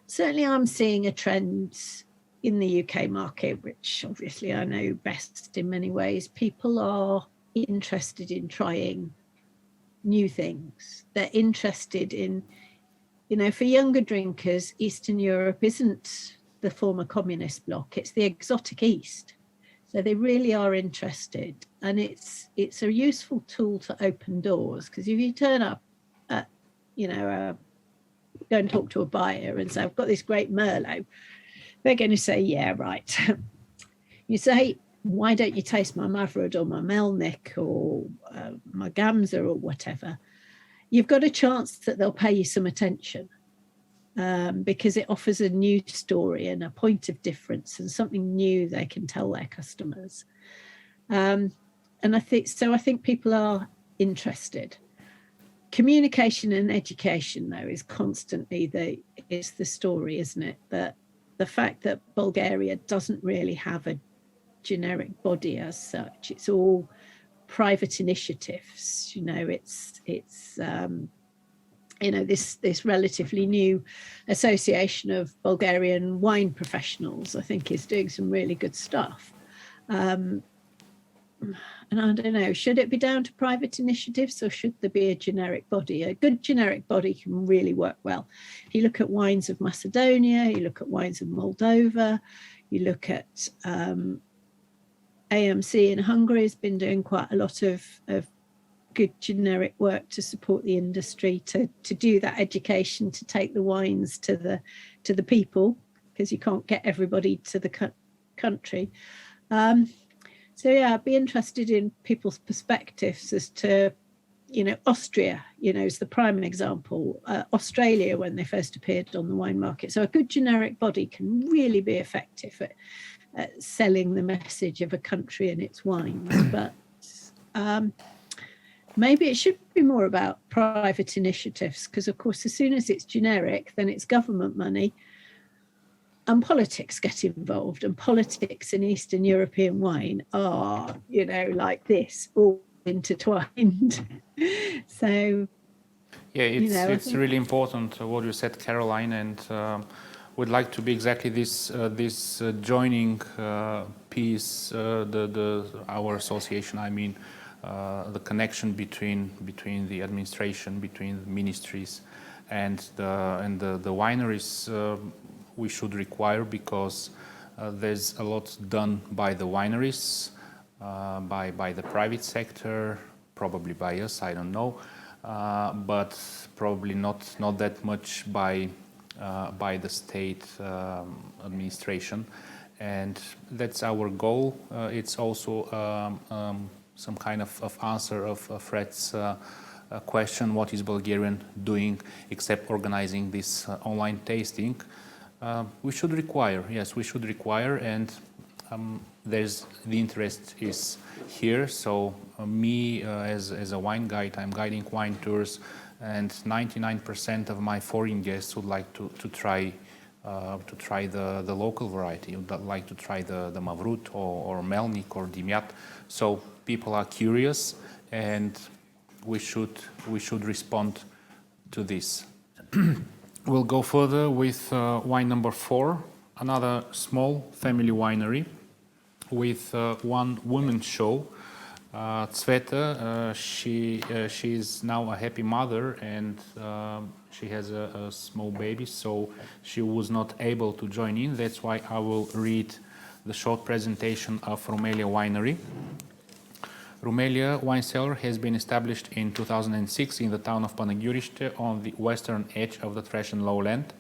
certainly I'm seeing a trend in the UK market, which obviously I know best in many ways. People are interested in trying new things. They're interested in, you know, for younger drinkers, Eastern Europe isn't the former communist bloc, it's the exotic East. So they really are interested, and it's a useful tool to open doors, because if you turn up at, you know, go and talk to a buyer and say, I've got this great Merlot, they're going to say, yeah, right. You say, why don't you taste my Mavrud or my Melnik or my Gamza or whatever? You've got a chance that they'll pay you some attention. Because it offers a new story and a point of difference and something new they can tell their customers. And I think people are interested. Communication and education, though, is constantly the story, isn't it? That the fact that Bulgaria doesn't really have a generic body as such, it's all private initiatives. You know, it's you know, this relatively new association of Bulgarian wine professionals, I think, is doing some really good stuff. And I don't know, should it be down to private initiatives, or should there be a generic body? A good generic body can really work well. If you look at wines of Macedonia, you look at wines of Moldova, you look at AMC in Hungary has been doing quite a lot of good generic work to support the industry, to do that education, to take the wines to the people, because you can't get everybody to the country. So yeah, I'd be interested in people's perspectives as to, you know, Austria, you know, is the prime example. Australia, when they first appeared on the wine market. So a good generic body can really be effective at selling the message of a country and its wines. But maybe it should be more about private initiatives, because, of course, as soon as it's generic, then it's government money and politics get involved. And politics in Eastern European wine are, you know, like this, all intertwined. So, yeah, it's you know, really important what you said, Caroline, and would like to be exactly this joining piece, our association. I mean, the connection between the administration, between the ministries, and the wineries we should require, because There's a lot done by the wineries, by the private sector, probably by us, I don't know, but probably not that much by the state administration. And that's our goal. It's also some kind of answer of Fred's question, what is Bulgarian doing except organizing this online tasting? We should require, yes, we should require, and there's the interest is here. So me as a wine guide, I'm guiding wine tours, and 99% of my foreign guests would like to try the local variety, would like to try the Mavrud or Melnik or Dimyat. So people are curious, and we should respond to this. We'll go further with wine number 4, another small family winery with one women's show. Tsveta, she is now a happy mother, and she has a small baby, so she was not able to join in. That's why I will read the short presentation of Rumelia Winery. Rumelia wine cellar has been established in 2006 in the town of Panagyuriste on the western edge of the Thracian lowland.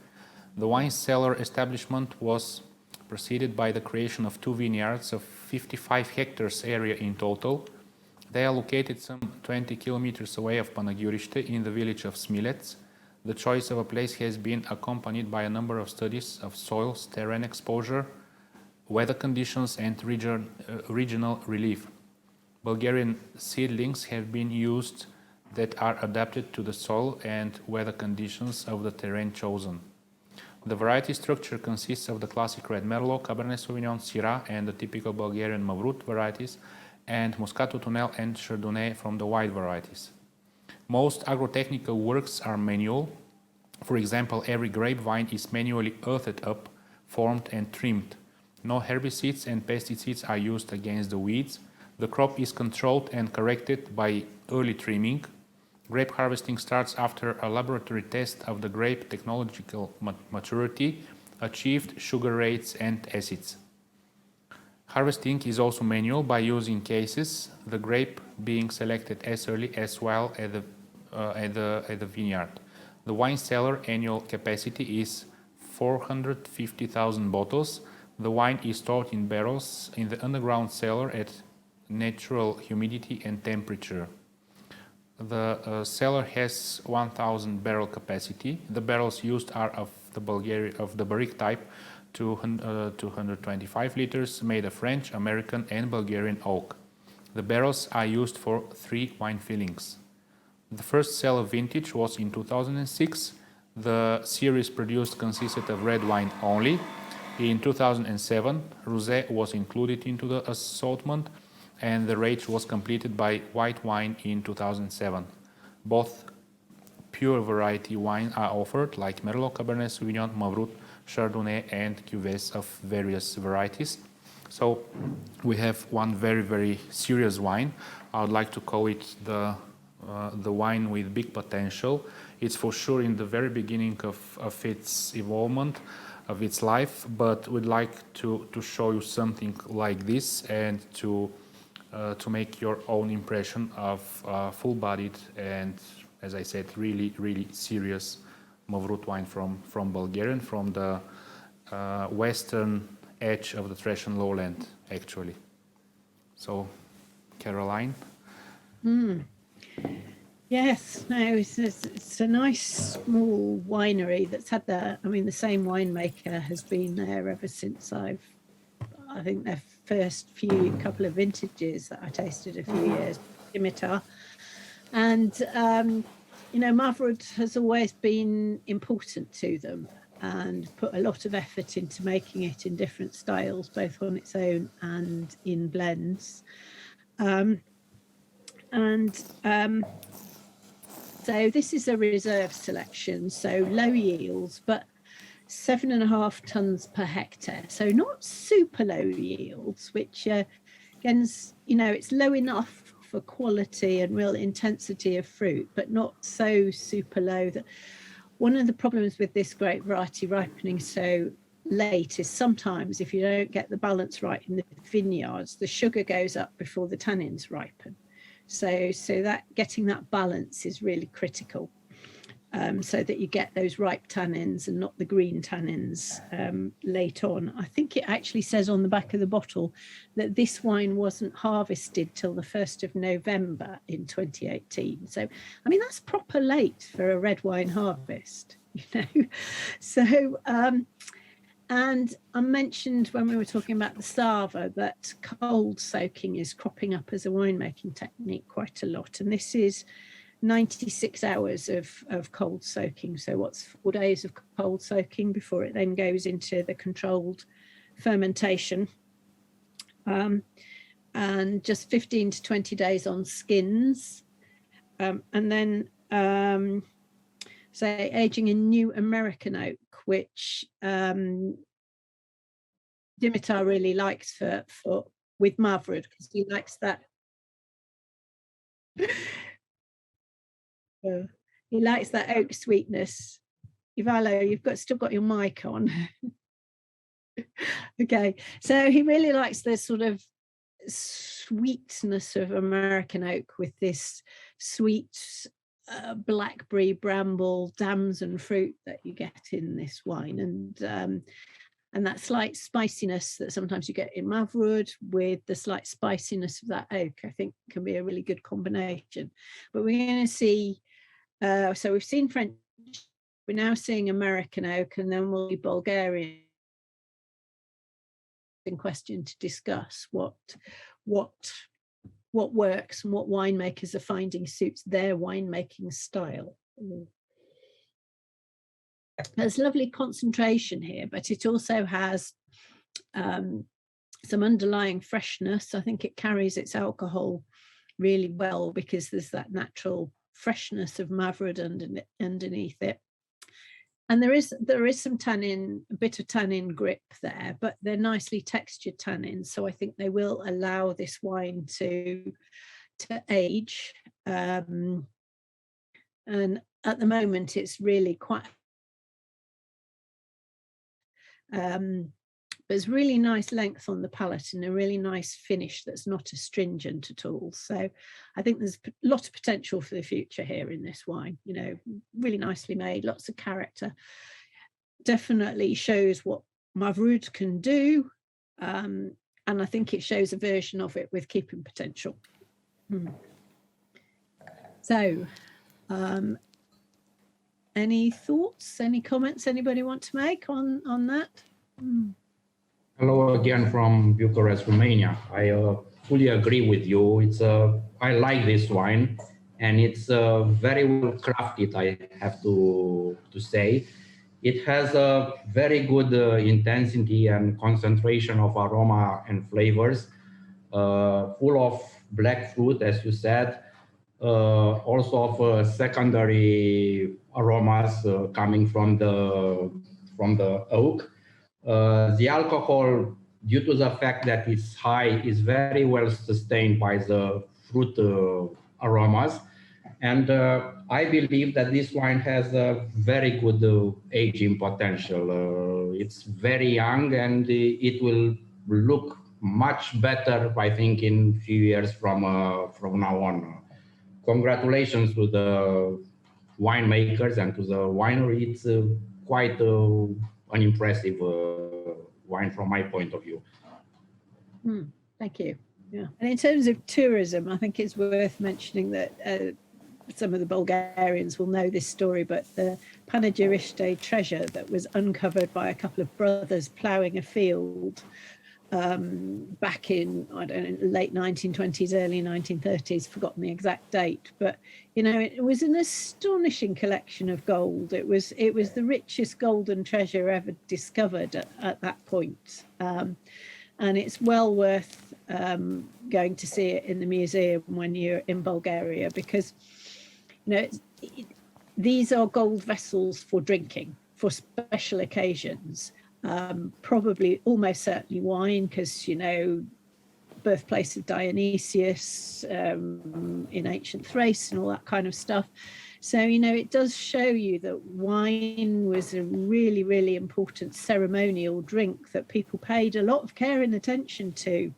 The wine cellar establishment was preceded by the creation of 2 vineyards of 55 hectares area in total. They are located some 20 kilometers away of Panagyuriste in the village of Smilets. The choice of a place has been accompanied by a number of studies of soils, terrain exposure, weather conditions, and regional relief. Bulgarian seedlings have been used that are adapted to the soil and weather conditions of the terrain chosen. The variety structure consists of the classic red Merlot, Cabernet Sauvignon, Syrah, and the typical Bulgarian Mavrud varieties, and Moscato Tunel and Chardonnay from the white varieties. Most agrotechnical works are manual. For example, every grapevine is manually earthed up, formed, and trimmed. No herbicides and pesticides are used against the weeds. The crop is controlled and corrected by early trimming. Grape harvesting starts after a laboratory test of the grape technological maturity, achieved sugar rates and acids. Harvesting is also manual by using cases, the grape being selected as early as well at the vineyard. The wine cellar annual capacity is 450,000 bottles. The wine is stored in barrels in the underground cellar at natural humidity and temperature. The cellar has 1,000 barrel capacity. The barrels used are of the barrique type, 225 liters, made of French, American, and Bulgarian oak. The barrels are used for 3 wine fillings. The first cellar vintage was in 2006. The series produced consisted of red wine only. In 2007, rosé was included into the assortment, and the range was completed by white wine in 2007. Both pure variety wine are offered, like Merlot, Cabernet Sauvignon, Mavrud, Chardonnay, and cuvées of various varieties. So we have one very, very serious wine. I would like to call it the wine with big potential. It's for sure in the very beginning of its evolvement, of its life, but we'd like to show you something like this and to make your own impression of full-bodied and, as I said, really, really serious Mavrud wine from Bulgarian, from the western edge of the Thracian lowland, actually. So, Caroline? Yes, no, it's a nice small winery that's had the same winemaker has been there ever since I think their first couple of vintages that I tasted a few years, Dimitar. And, Mavrud has always been important to them and put a lot of effort into making it in different styles, both on its own and in blends. So this is a reserve selection, so low yields, but 7.5 tons per hectare. So not super low yields, which again, it's low enough for quality and real intensity of fruit, but not so super low that one of the problems with this grape variety ripening so late is sometimes if you don't get the balance right in the vineyards, the sugar goes up before the tannins ripen. So that getting that balance is really critical, so that you get those ripe tannins and not the green tannins late on. I think it actually says on the back of the bottle that this wine wasn't harvested till the 1st of November in 2018. So, I mean, that's proper late for a red wine harvest, you know. So, and I mentioned when we were talking about the Sava that cold soaking is cropping up as a winemaking technique quite a lot. And this is 96 hours of cold soaking. So what's 4 days of cold soaking before it then goes into the controlled fermentation. And just 15 to 20 days on skins. And then, say, aging in new American oak, which Dimitar really likes for with Mavrud, because he likes that. He likes that oak sweetness. Ivalo, you've still got your mic on. Okay, so he really likes the sort of sweetness of American oak with this sweet blackberry, bramble, damson fruit that you get in this wine, and that slight spiciness that sometimes you get in Mavrud with the slight spiciness of that oak, I think can be a really good combination. But we're going to see, so we've seen French, we're now seeing American oak, and then we'll be Bulgarian in question to discuss what works and what winemakers are finding suits their winemaking style. There's lovely concentration here, but it also has some underlying freshness. I think it carries its alcohol really well because there's that natural freshness of Mavrud underneath it. And there is some tannin, a bit of tannin grip there, but they're nicely textured tannins. So I think they will allow this wine to age. And at the moment, it's really quite, there's really nice length on the palate and a really nice finish that's not astringent at all. So I think there's a lot of potential for the future here in this wine, you know, really nicely made, lots of character. Definitely shows what Mavrud can do. And I think it shows a version of it with keeping potential. So, any thoughts, any comments anybody want to make on that? Hello again from Bucharest, Romania. I fully agree with you. I like this wine, and it's very well crafted, I have to say. It has a very good intensity and concentration of aroma and flavors, full of black fruit, as you said, also of secondary aromas coming from the oak. The alcohol, due to the fact that it's high, is very well sustained by the fruit aromas. And I believe that this wine has a very good aging potential. It's very young, and it will look much better, I think, in a few years from now on. Congratulations to the winemakers and to the winery. It's quite an impressive wine from my point of view. Thank you. Yeah, and in terms of tourism, I think it's worth mentioning that some of the Bulgarians will know this story, but the Panegyriște treasure that was uncovered by a couple of brothers ploughing a field back in, I don't know, late 1920s, early 1930s, forgotten the exact date, but you know, it was an astonishing collection of gold. It was the richest golden treasure ever discovered at that point, and it's well worth going to see it in the museum when you're in Bulgaria, because you know these are gold vessels for drinking, for special occasions. Probably almost certainly wine, because you know, birthplace of Dionysius in ancient Thrace and all that kind of stuff. So, it does show you that wine was a really, really important ceremonial drink that people paid a lot of care and attention to,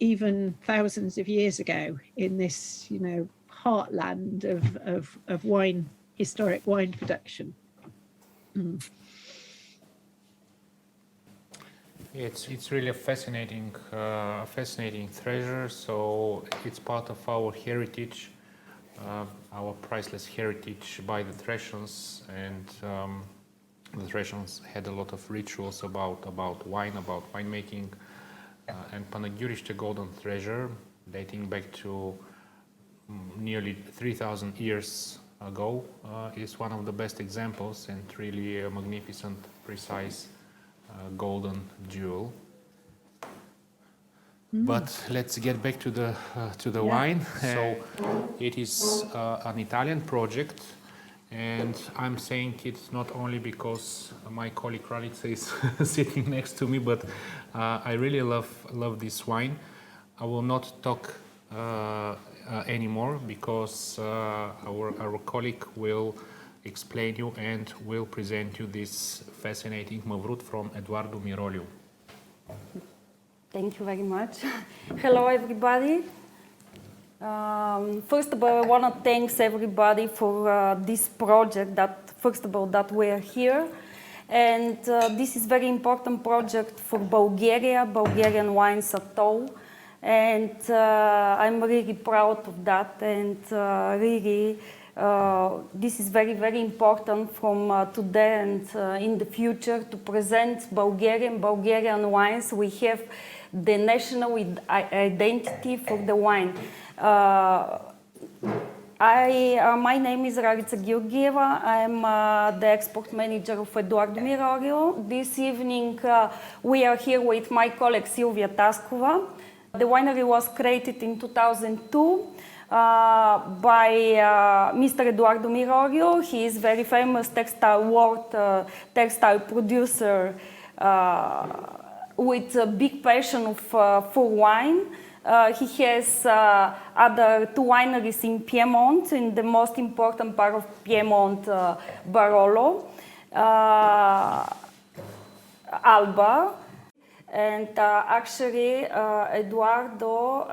even thousands of years ago in this, heartland of wine, historic wine production. It's really a fascinating treasure. So it's part of our heritage, our priceless heritage by the Thracians, and the Thracians had a lot of rituals about wine, about winemaking, and Panegyriște golden treasure, dating back to nearly 3,000 years ago, is one of the best examples, and really a magnificent, precise golden jewel. But let's get back to the wine. So it is an Italian project, and I'm saying it's not only because my colleague Ralica is sitting next to me, but I really love this wine. I will not talk anymore because our colleague will explain you and will present you this fascinating Mavrud from Eduardo Miroliu. Thank you very much. Hello, everybody. First of all, I want to thank everybody for this project. First of all, that we are here, and this is very important project for Bulgaria, Bulgarian wines at all, and I'm really proud of that, and really. This is very, very important from today and in the future to present Bulgarian wines. We have the national identity for the wine. My name is Ralica Georgieva. I'm the export manager of Eduardo Miroliu. This evening we are here with my colleague Silvia Taskova. The winery was created in 2002. By Mr. Eduardo Miroliu. He is very famous textile producer with a big passion for wine. He has other two wineries in Piedmont, in the most important part of Piedmont, Barolo, Alba. And actually, Eduardo,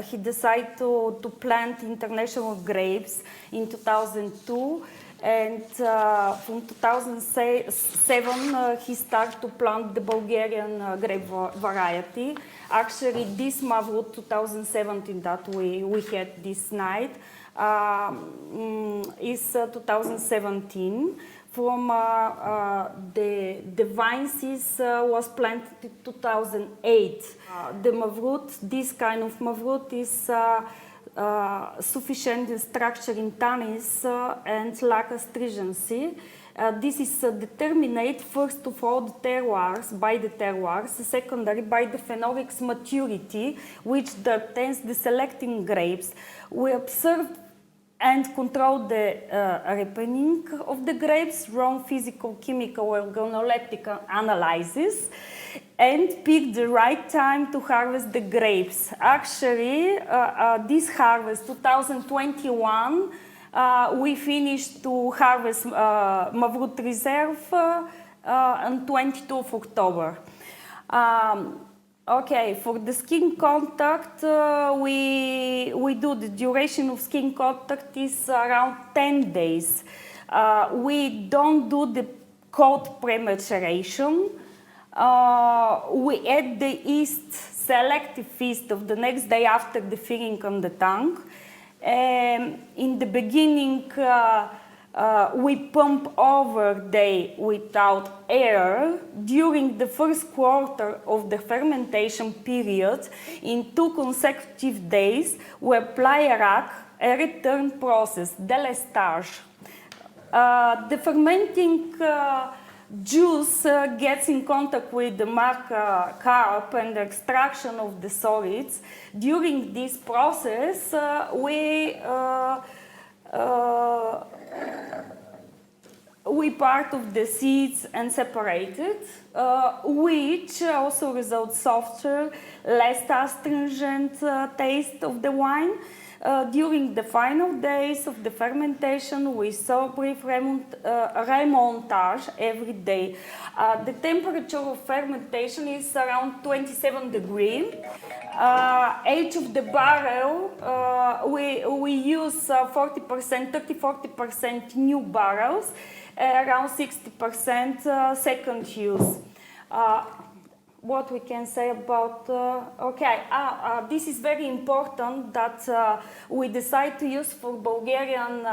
he decided to plant international grapes in 2002. And from 2007, he started to plant the Bulgarian grape variety. Actually, this Mavrud 2017 that we had this night is 2017. From the vines was planted in 2008. The Mavrud, this kind of Mavrud is sufficient in structure in tannins and lack astringency. This is determined first of all by the terroirs, secondary by the phenolics maturity, which determines the selecting grapes. We observed and control the ripening of the grapes, run physical, chemical, organoleptic analysis, and pick the right time to harvest the grapes. Actually, this harvest, 2021, we finished to harvest Mavrud Reserve on 22 of October. Okay, for the skin contact, we do the duration of skin contact is around 10 days. We don't do the cold prematuration. We add the yeast, selective yeast of the next day after the filling on the tank. In the beginning, we pump over day without air. During the first quarter of the fermentation period, in 2 consecutive days, we apply a rack, a return process, délestage. The fermenting juice gets in contact with the carb and the extraction of the solids. During this process, we part of the seeds and separate it, which also results softer, less astringent taste of the wine. During the final days of the fermentation, we saw brief remontage every day. The temperature of fermentation is around 27 degrees. Age of the barrel, we use 40%, 30-40% new barrels, around 60% second use. What we can say about, this is very important that we decide to use for Bulgarian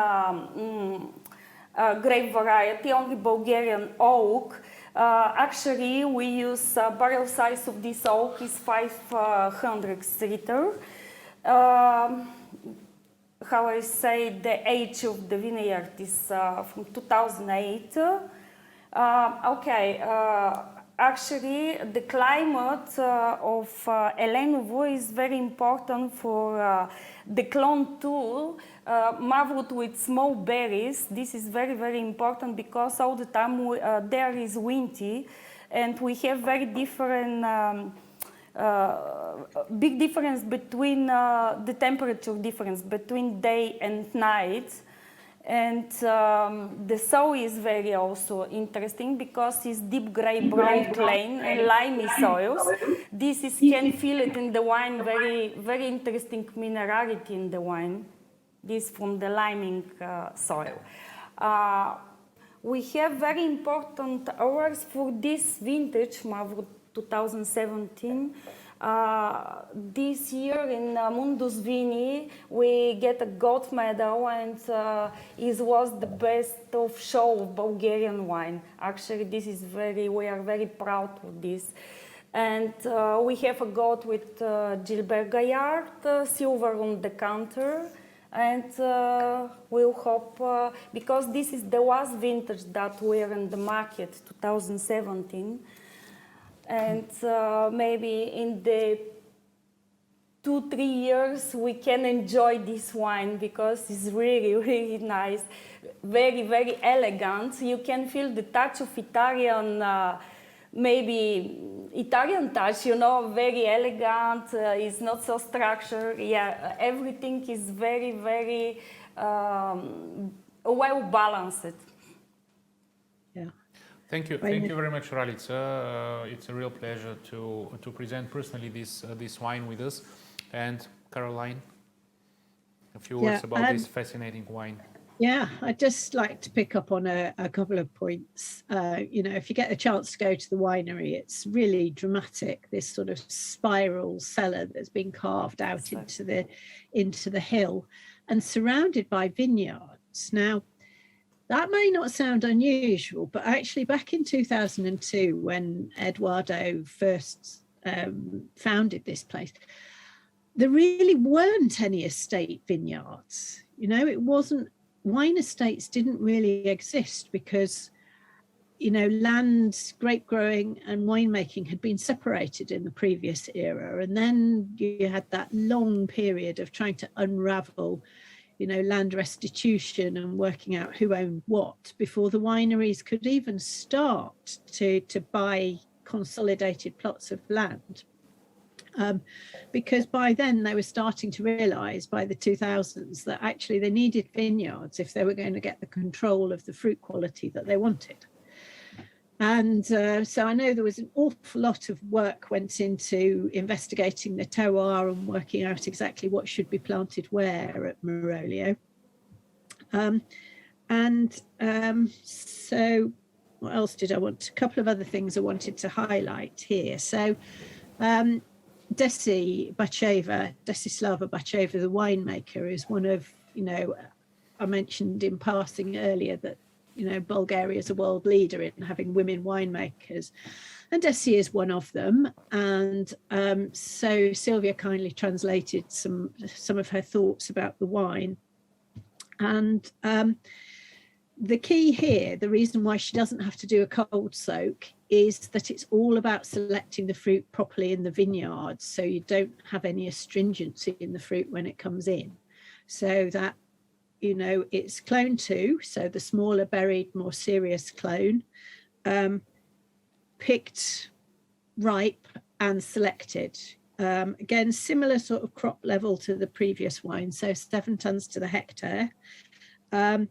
grape variety, only Bulgarian oak. Actually, we use barrel size of this oak is 500 liter. How I say, the age of the vineyard is from 2008. Actually, the climate of Elenovo is very important for the clone tool. Mavrud with small berries, this is very, very important because all the time there is windy and we have very different, big difference between the temperature difference between day and night. And the soil is very also interesting because it's deep gray, brown clay and limey soils. This is, can feel it in the wine, very, very interesting minerality in the wine. This from the liming soil. We have very important awards for this vintage, Mavrud 2017. This year in Mundus Vini, we get a gold medal and it was the best of show of Bulgarian wine. Actually, this is we are very proud of this. And we have a gold with Gilby silver on the counter. And we'll hope, because this is the last vintage that we're in the market, 2017. And maybe in the 2-3 years we can enjoy this wine because it's really, really nice, very, very elegant. You can feel the touch of Italian, maybe Italian touch, you know, very elegant. It's not so structured. Yeah, everything is very, very well balanced. Thank you. Thank you very much, Ralica. It's a real pleasure to present personally this wine with us. And Caroline, a few words about this fascinating wine. Yeah, I'd just like to pick up on a couple of points. You know, if you get a chance to go to the winery, it's really dramatic, this sort of spiral cellar that's been carved out into the hill and surrounded by vineyards. Now, that may not sound unusual, but actually back in 2002, when Eduardo first founded this place, there really weren't any estate vineyards. You know, it wasn't, wine estates didn't really exist because, you know, land, grape growing and winemaking had been separated in the previous era. And then you had that long period of trying to unravel, you know, land restitution and working out who owned what before the wineries could even start to buy consolidated plots of land. Because by then they were starting to realize by the 2000s that actually they needed vineyards if they were going to get the control of the fruit quality that they wanted. And so I know there was an awful lot of work went into investigating the terroir and working out exactly what should be planted where at Meroglio. So what else did I want? A couple of other things I wanted to highlight here. So Desislava Bacheva, the winemaker, is one of, you know, I mentioned in passing earlier that, you know, Bulgaria is a world leader in having women winemakers, and Desi is one of them. And so Sylvia kindly translated some of her thoughts about the wine. And the key here, the reason why she doesn't have to do a cold soak, is that it's all about selecting the fruit properly in the vineyards, so you don't have any astringency in the fruit when it comes in. So that, you know, it's clone 2, so the smaller berried, more serious clone, picked ripe and selected. Again, similar sort of crop level to the previous wine, so 7 tons to the hectare. And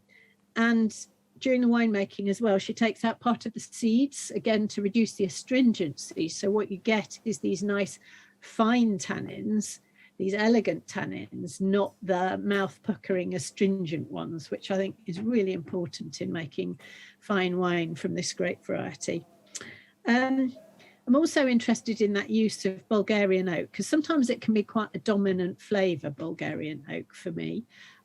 during the winemaking as well, she takes out part of the seeds, again, to reduce the astringency. So what you get is these nice fine tannins, these elegant tannins, not the mouth puckering astringent ones, which I think is really important in making fine wine from this grape variety. I'm also interested in that use of Bulgarian oak, because sometimes it can be quite a dominant flavour, Bulgarian oak, for me.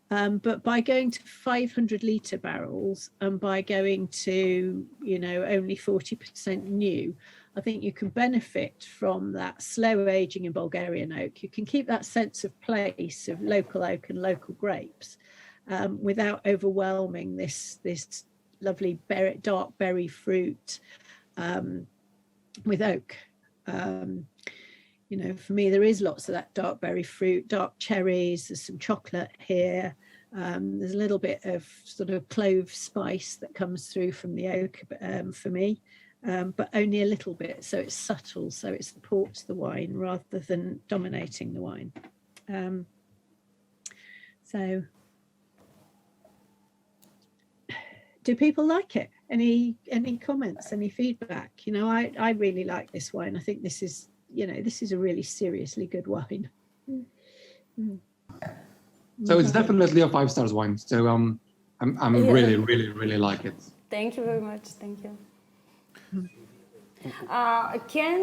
But by going to 500 litre barrels and by going to, you know, only 40% new, I think you can benefit from that slow aging in Bulgarian oak. You can keep that sense of place of local oak and local grapes without overwhelming this lovely dark berry fruit with oak. You know, for me, there is lots of that dark berry fruit, dark cherries, there's some chocolate here. There's a little bit of sort of clove spice that comes through from the oak for me, but only a little bit. So it's subtle, so it supports the wine rather than dominating the wine. So do people like it? Any comments, any feedback? You know, I really like this wine. I think this is, you know, this is a really seriously good wine. So it's definitely a 5 stars wine. So I'm really like it. Thank you very much. Thank you. Can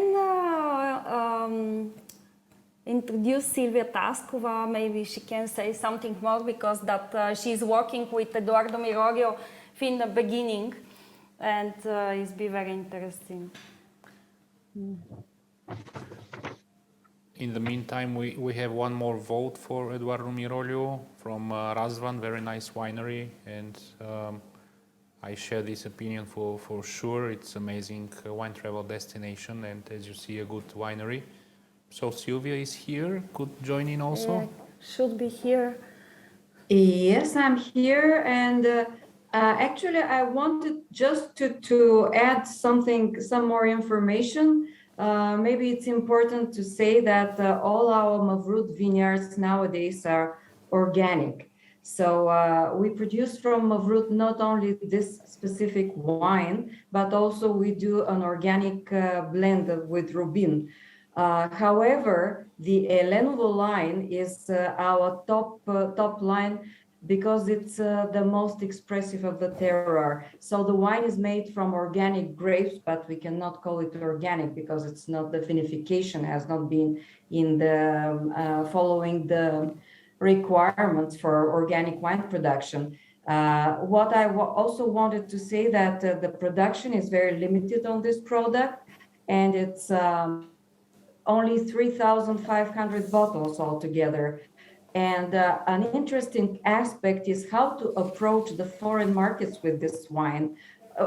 introduce Silvia Taskova? Maybe she can say something more, because that she's working with Eduardo Miroglio in the beginning, and it's be very interesting. In the meantime, we have one more vote for Eduardo Miroglio from Razvan, very nice winery, and I share this opinion for sure. It's amazing wine travel destination, and as you see, a good winery. So Silvia is here, could join in also? Yeah, should be here. Yes, I'm here, and actually I wanted just to add some more information. Maybe it's important to say that all our Mavrud vineyards nowadays are organic. So we produce from Mavrud not only this specific wine, but also we do an organic blend with Rubin. However, the Lenovo line is our top line, because it's the most expressive of the terroir. So the wine is made from organic grapes, but we cannot call it organic because it's not, the vinification has not been in the following the requirements for organic wine production. What I also wanted to say that the production is very limited on this product, and it's only 3,500 bottles altogether. And an interesting aspect is how to approach the foreign markets with this wine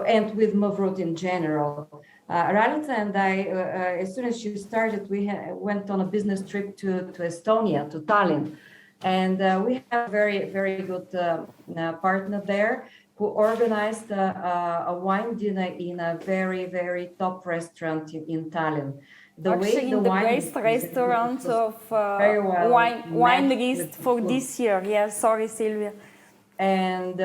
and with Mavrud in general. Ralitza and I, as soon as she started, we went on a business trip to Estonia, to Tallinn. And we have a very, very good partner there who organized a wine dinner in a very, very top restaurant in Tallinn. Actually, in the best restaurant of wine list for this year. Yeah, sorry, Silvia. And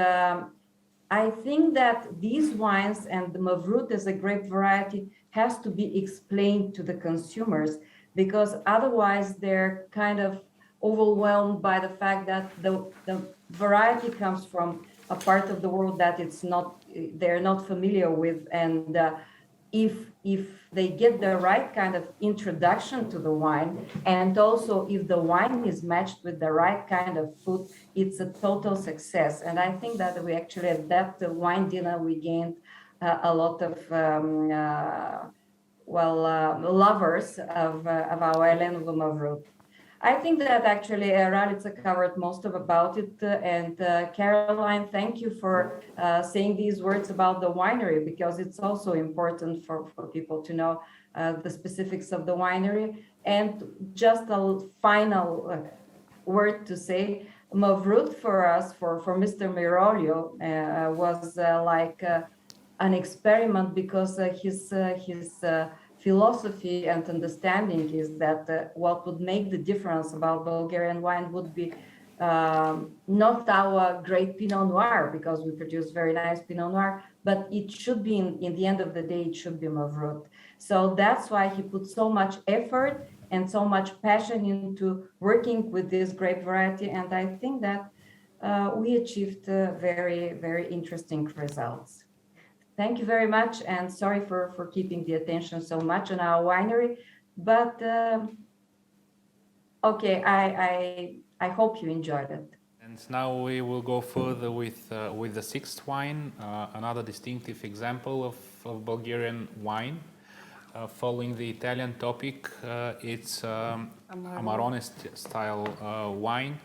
I think that these wines and the Mavrud as a grape variety has to be explained to the consumers, because otherwise they're kind of overwhelmed by the fact that the variety comes from a part of the world that they're not familiar with, and if they get the right kind of introduction to the wine, and also if the wine is matched with the right kind of food, it's a total success. And I think that we actually, at that wine dinner, we gained a lot of lovers of our Lenovo Mavrud. I think that actually Ralitza covered most about it. And Caroline, thank you for saying these words about the winery, because it's also important for people to know the specifics of the winery. And just a final word to say, Mavrud for us, for Mr. Miroglio, was like an experiment, because his philosophy and understanding is that what would make the difference about Bulgarian wine would be not our great Pinot Noir, because we produce very nice Pinot Noir, but it should be, in the end of the day, it should be Mavrud. So that's why he put so much effort and so much passion into working with this grape variety. And I think that we achieved very, very interesting results. Thank you very much, and sorry for keeping the attention so much on our winery, but okay, I hope you enjoyed it. And now we will go further with the sixth wine, another distinctive example of Bulgarian wine. Following the Italian topic, it's Amarone style wine,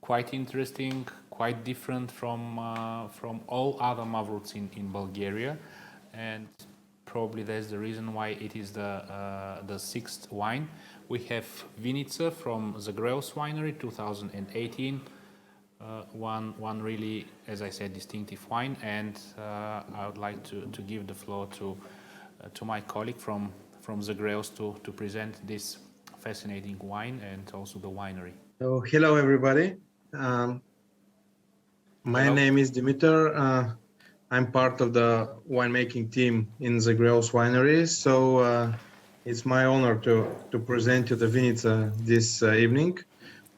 quite interesting, quite different from all other Mavruds in Bulgaria, and probably that's the reason why it is the sixth wine. We have Vinica from Zagreus Winery, 2018. One really, as I said, distinctive wine, and I would like to give the floor to my colleague from Zagreus to present this fascinating wine and also the winery. So, hello everybody. My name is Dimitar. I'm part of the winemaking team in Zagreus Winery. So it's my honor to present you the Vinica this evening.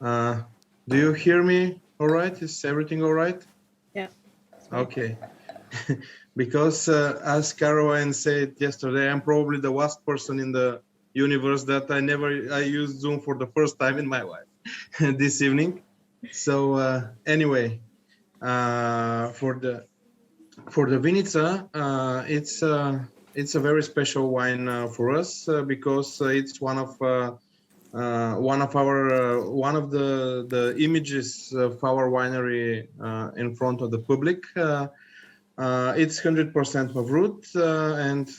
Do you hear me all right? Is everything all right? Yeah. Okay. Because as Caroline said yesterday, I'm probably the last person in the universe that I used Zoom for the first time in my life this evening. So anyway, for the Vinica, it's a very special wine for us because it's one of the images of our winery in front of the public. It's 100% Mavrud, and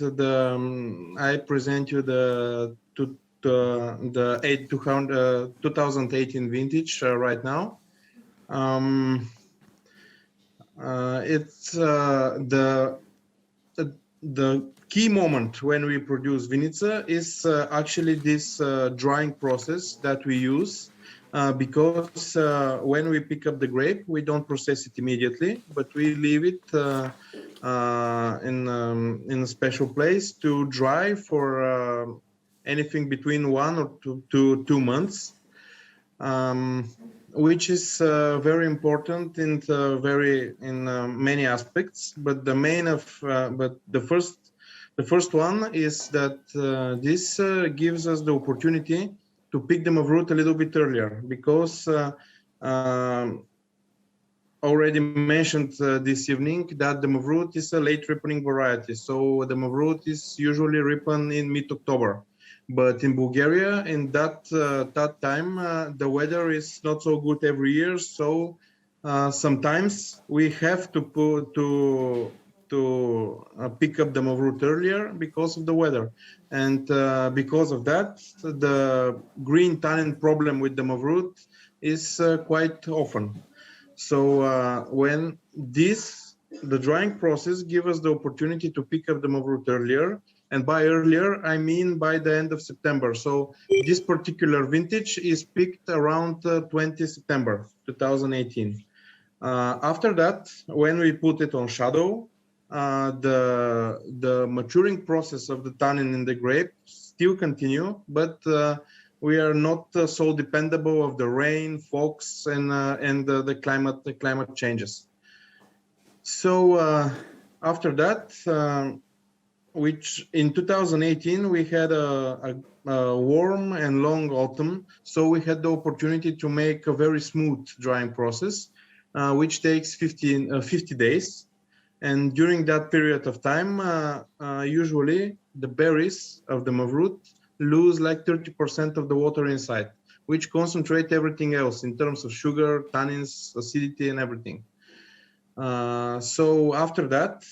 I present you the 2018 vintage right now. It's the key moment when we produce Vinica is actually this drying process that we use, because when we pick up the grape, we don't process it immediately, but we leave it in a special place to dry for anything between 1 or 2 months, which is very important in many aspects. But the first one is that this gives us the opportunity to pick the Mavrud a little bit earlier, because already mentioned this evening that the Mavrud is a late ripening variety. So the Mavrud is usually ripened in mid-October. But in Bulgaria, in that time, the weather is not so good every year. So sometimes we have to pick up the Mavrud earlier because of the weather. And because of that, the green tannin problem with the Mavrud is quite often. So when the drying process gives us the opportunity to pick up the Mavrud earlier, and by earlier, I mean by the end of September. So this particular vintage is picked around 20 September 2018. After that, when we put it on shadow, the maturing process of the tannin in the grape still continue, but we are not so dependable of the rain, fogs, and the climate changes. So after that, which in 2018 we had a warm and long autumn, so we had the opportunity to make a very smooth drying process, which takes 50 days. And during that period of time, usually the berries of the Mavrud lose like 30% of the water inside, which concentrate everything else in terms of sugar, tannins, acidity, and everything. So after that,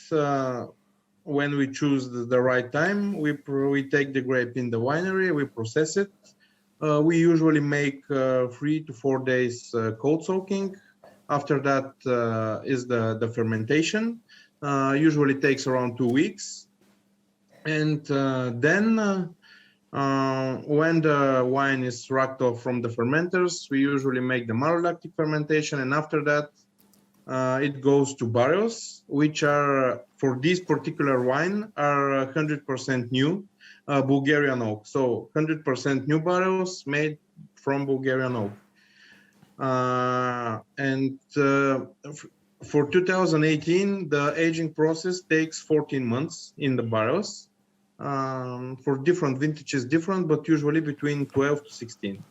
when we choose the right time, we take the grape in the winery, we process it. We usually make 3 to 4 days cold soaking. After that is the fermentation. Usually takes around 2 weeks. And then when the wine is racked off from the fermenters, we usually make the malolactic fermentation, and after that it goes to barrels, which are, for this particular wine, are 100% new Bulgarian oak. So 100% new barrels made from Bulgarian oak. For 2018, the aging process takes 14 months in the barrels. For different vintages, different, but usually between 12 to 16.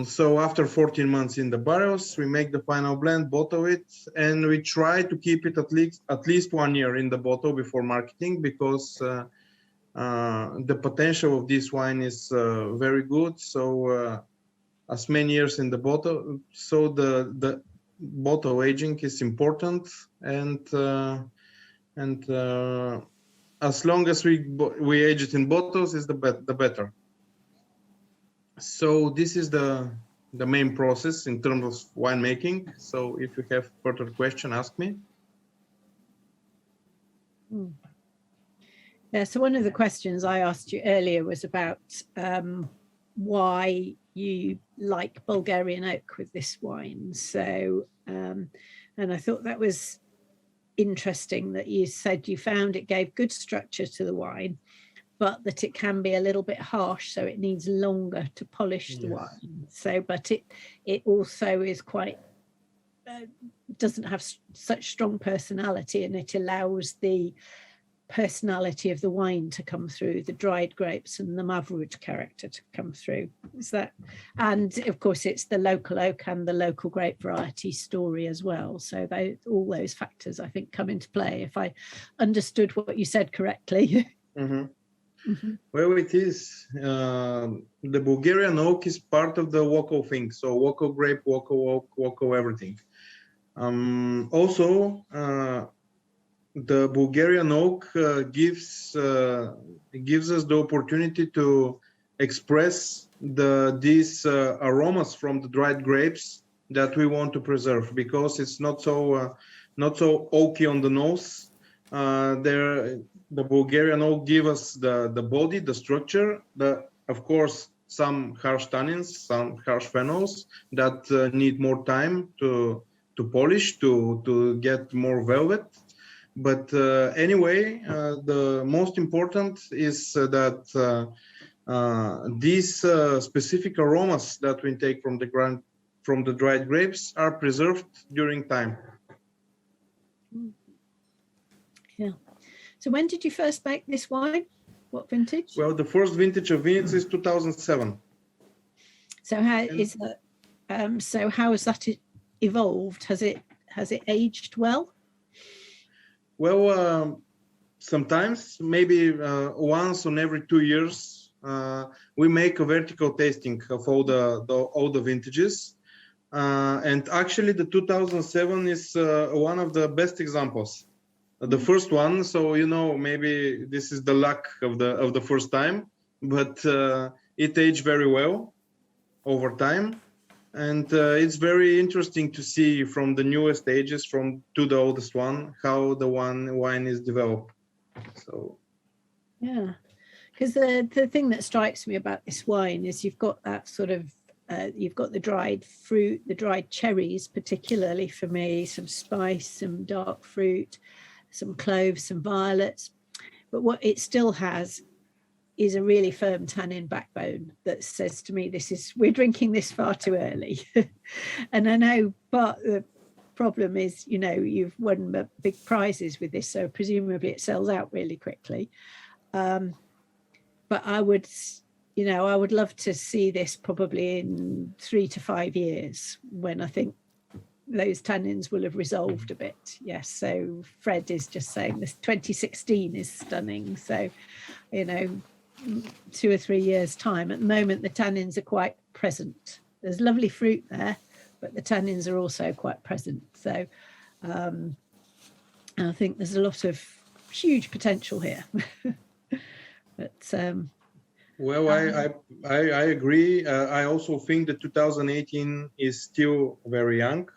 So after 14 months in the barrels, we make the final blend, bottle it, and we try to keep it at least 1 year in the bottle before marketing, because the potential of this wine is very good. So as many years in the bottle, so the bottle aging is important, and as long as we age it in bottles, is the better. So this is the main process in terms of winemaking. So if you have further question, ask me. Yeah, so one of the questions I asked you earlier was about why you like Bulgarian oak with this wine. So, and I thought that was interesting that you said you found it gave good structure to the wine, but that it can be a little bit harsh, so it needs longer to polish the wine. So, but it also is quite, doesn't have such strong personality, and it allows the personality of the wine to come through, the dried grapes and the Mavrud character to come through. Is that, and of course it's the local oak and the local grape variety story as well. So all those factors, I think, come into play, if I understood what you said correctly. Well, it is. The Bulgarian oak is part of the local thing. So local grape, local oak, local everything. Also, the Bulgarian oak gives us the opportunity to express these aromas from the dried grapes that we want to preserve, because it's not so oaky on the nose. The Bulgarian oak gives us the body, the structure, of course some harsh tannins, some harsh phenols that need more time to polish, to get more velvet. But anyway, the most important is that these specific aromas that we take from the dried grapes are preserved during time. Yeah. So when did you first make this wine? What vintage? Well, the first vintage of Vinic is 2007. So how is that? So how has that evolved? Has it aged well? Well, sometimes, maybe once on every 2 years, we make a vertical tasting of all the vintages, and actually the 2007 is one of the best examples. The first one, so maybe this is the luck of the first time, but it aged very well over time. And it's very interesting to see from the newest stages to the oldest one, how the wine is developed. So, yeah, because the thing that strikes me about this wine is you've got that sort of, you've got the dried fruit, the dried cherries, particularly for me, some spice, some dark fruit, some cloves, some violets. But what it still has is a really firm tannin backbone that says to me, we're drinking this far too early. And I know, but the problem is, you've won big prizes with this, so presumably it sells out really quickly. But I would love to see this probably in 3 to 5 years, when I think those tannins will have resolved a bit. Yes, so Fred is just saying this 2016 is stunning. So, 2 or 3 years time. At the moment, the tannins are quite present. There's lovely fruit there, but the tannins are also quite present. So I think there's a lot of huge potential here. But well, I agree. I also think that 2018 is still very young,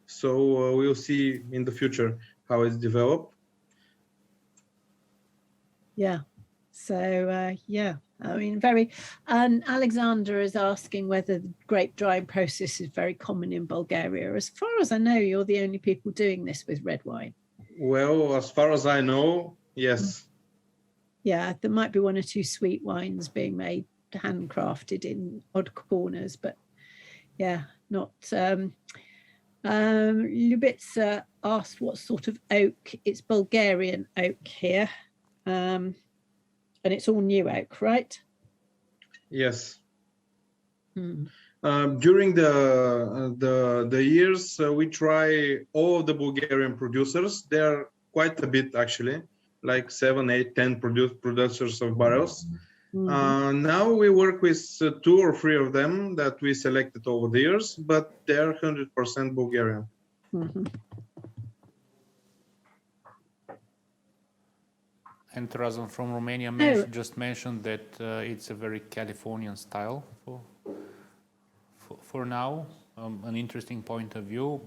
so we'll see in the future how it's developed. Yeah. So yeah, I mean, and Alexander is asking whether the grape drying process is very common in Bulgaria. As far as I know, you're the only people doing this with red wine. Well, as far as I know, yes. Yeah, there might be one or two sweet wines being made handcrafted in odd corners, but yeah, not. Lubitsa asked what sort of oak. It's Bulgarian oak here, and it's all new oak, right? Yes. Hmm. During the years, we try all of the Bulgarian producers. There are quite a bit actually, like 7, 8, 10 producers of barrels. Now we work with 2 or 3 of them that we selected over the years, but they're 100% Bulgarian. And Razan from Romania just mentioned that it's a very Californian style for now. An interesting point of view.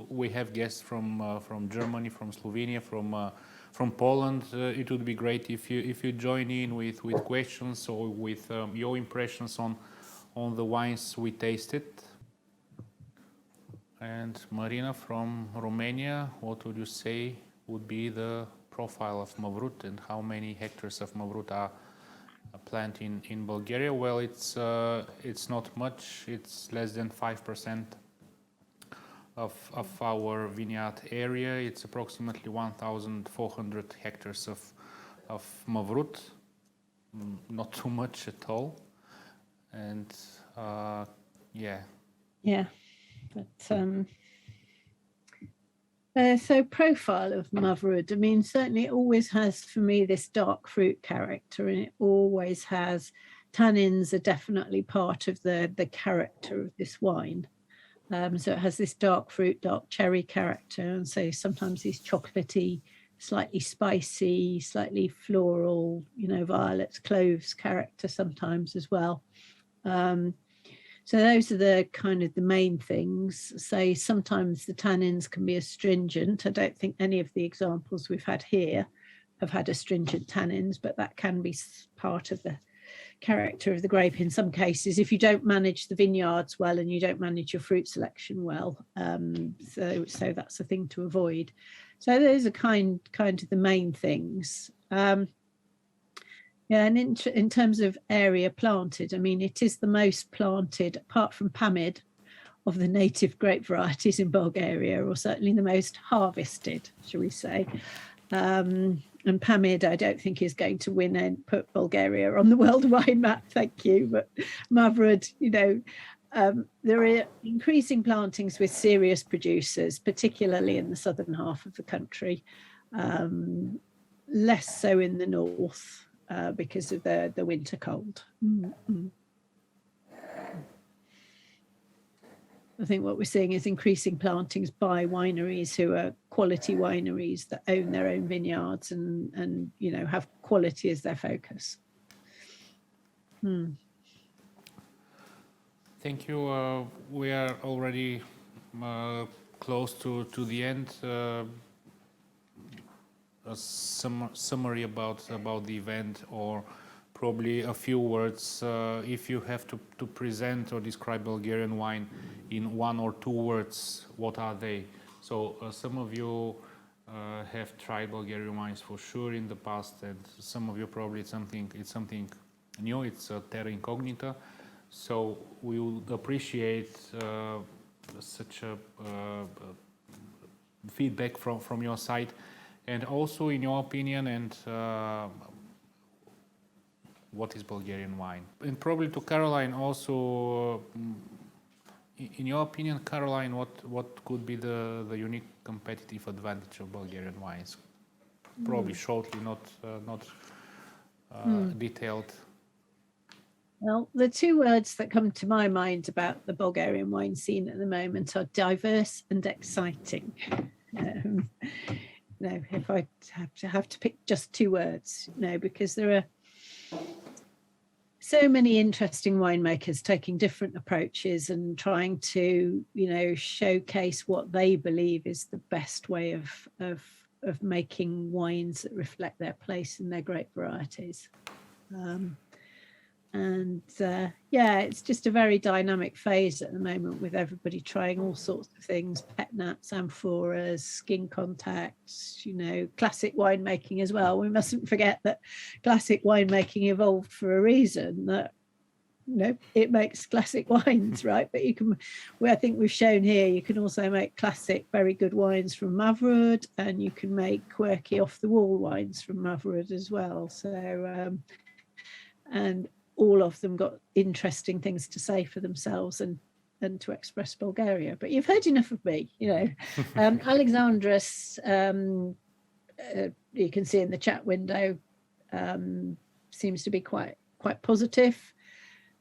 We have guests from Germany, from Slovenia, from Poland. It would be great if you join in with questions or with your impressions on the wines we tasted. And Marina from Romania, what would you say would be the profile of Mavrud and how many hectares of Mavrud are planted in Bulgaria? Well, it's not much. It's less than 5% of our vineyard area. It's approximately 1,400 hectares of Mavrud. Not too much at all. And yeah. Yeah, but so profile of Mavrud, I mean, certainly it always has for me this dark fruit character, and it always has tannins are definitely part of the character of this wine. So it has this dark fruit, dark cherry character, and so sometimes these chocolatey, slightly spicy, slightly floral, violets, cloves character sometimes as well. So those are the kind of the main things. Say sometimes the tannins can be astringent. I don't think any of the examples we've had here have had astringent tannins, but that can be part of the character of the grape in some cases if you don't manage the vineyards well and you don't manage your fruit selection well. So that's a thing to avoid. So those are kind of the main things. Yeah, and in terms of area planted, I mean, it is the most planted, apart from Pamid, of the native grape varieties in Bulgaria, or certainly the most harvested, shall we say. And Pamid, I don't think is going to win and put Bulgaria on the world wine map, thank you. But Mavrud, there are increasing plantings with serious producers, particularly in the southern half of the country, less so in the north. Because of the winter cold. I think what we're seeing is increasing plantings by wineries who are quality wineries that own their own vineyards and have quality as their focus. Thank you. We are already close to the end. A summary about the event, or probably a few words if you have to present or describe Bulgarian wine in 1 or 2 words, what are they? So some of you have tried Bulgarian wines for sure in the past, and some of you probably it's something new. It's a terra incognita. So we would appreciate such a feedback from your side. And also, in your opinion, and what is Bulgarian wine? And probably to Caroline also, in your opinion, Caroline, what could be the unique competitive advantage of Bulgarian wines? Probably shortly, not detailed. Well, the 2 words that come to my mind about the Bulgarian wine scene at the moment are diverse and exciting. If I have to pick just 2 words, because there are so many interesting winemakers taking different approaches and trying to, showcase what they believe is the best way of of making wines that reflect their place in their grape varieties. Yeah, it's just a very dynamic phase at the moment with everybody trying all sorts of things, pet nats, amphoras, skin contacts, you know, classic winemaking as well. We mustn't forget that classic winemaking evolved for a reason, that, you know, it makes classic wines, right? But you can, I think we've shown here, you can also make classic, very good wines from Mavrud, and you can make quirky off-the-wall wines from Mavrud as well. So, and all of them got interesting things to say for themselves and to express Bulgaria. But you've heard enough of me, you know. Alexandros, you can see in the chat window, seems to be quite positive.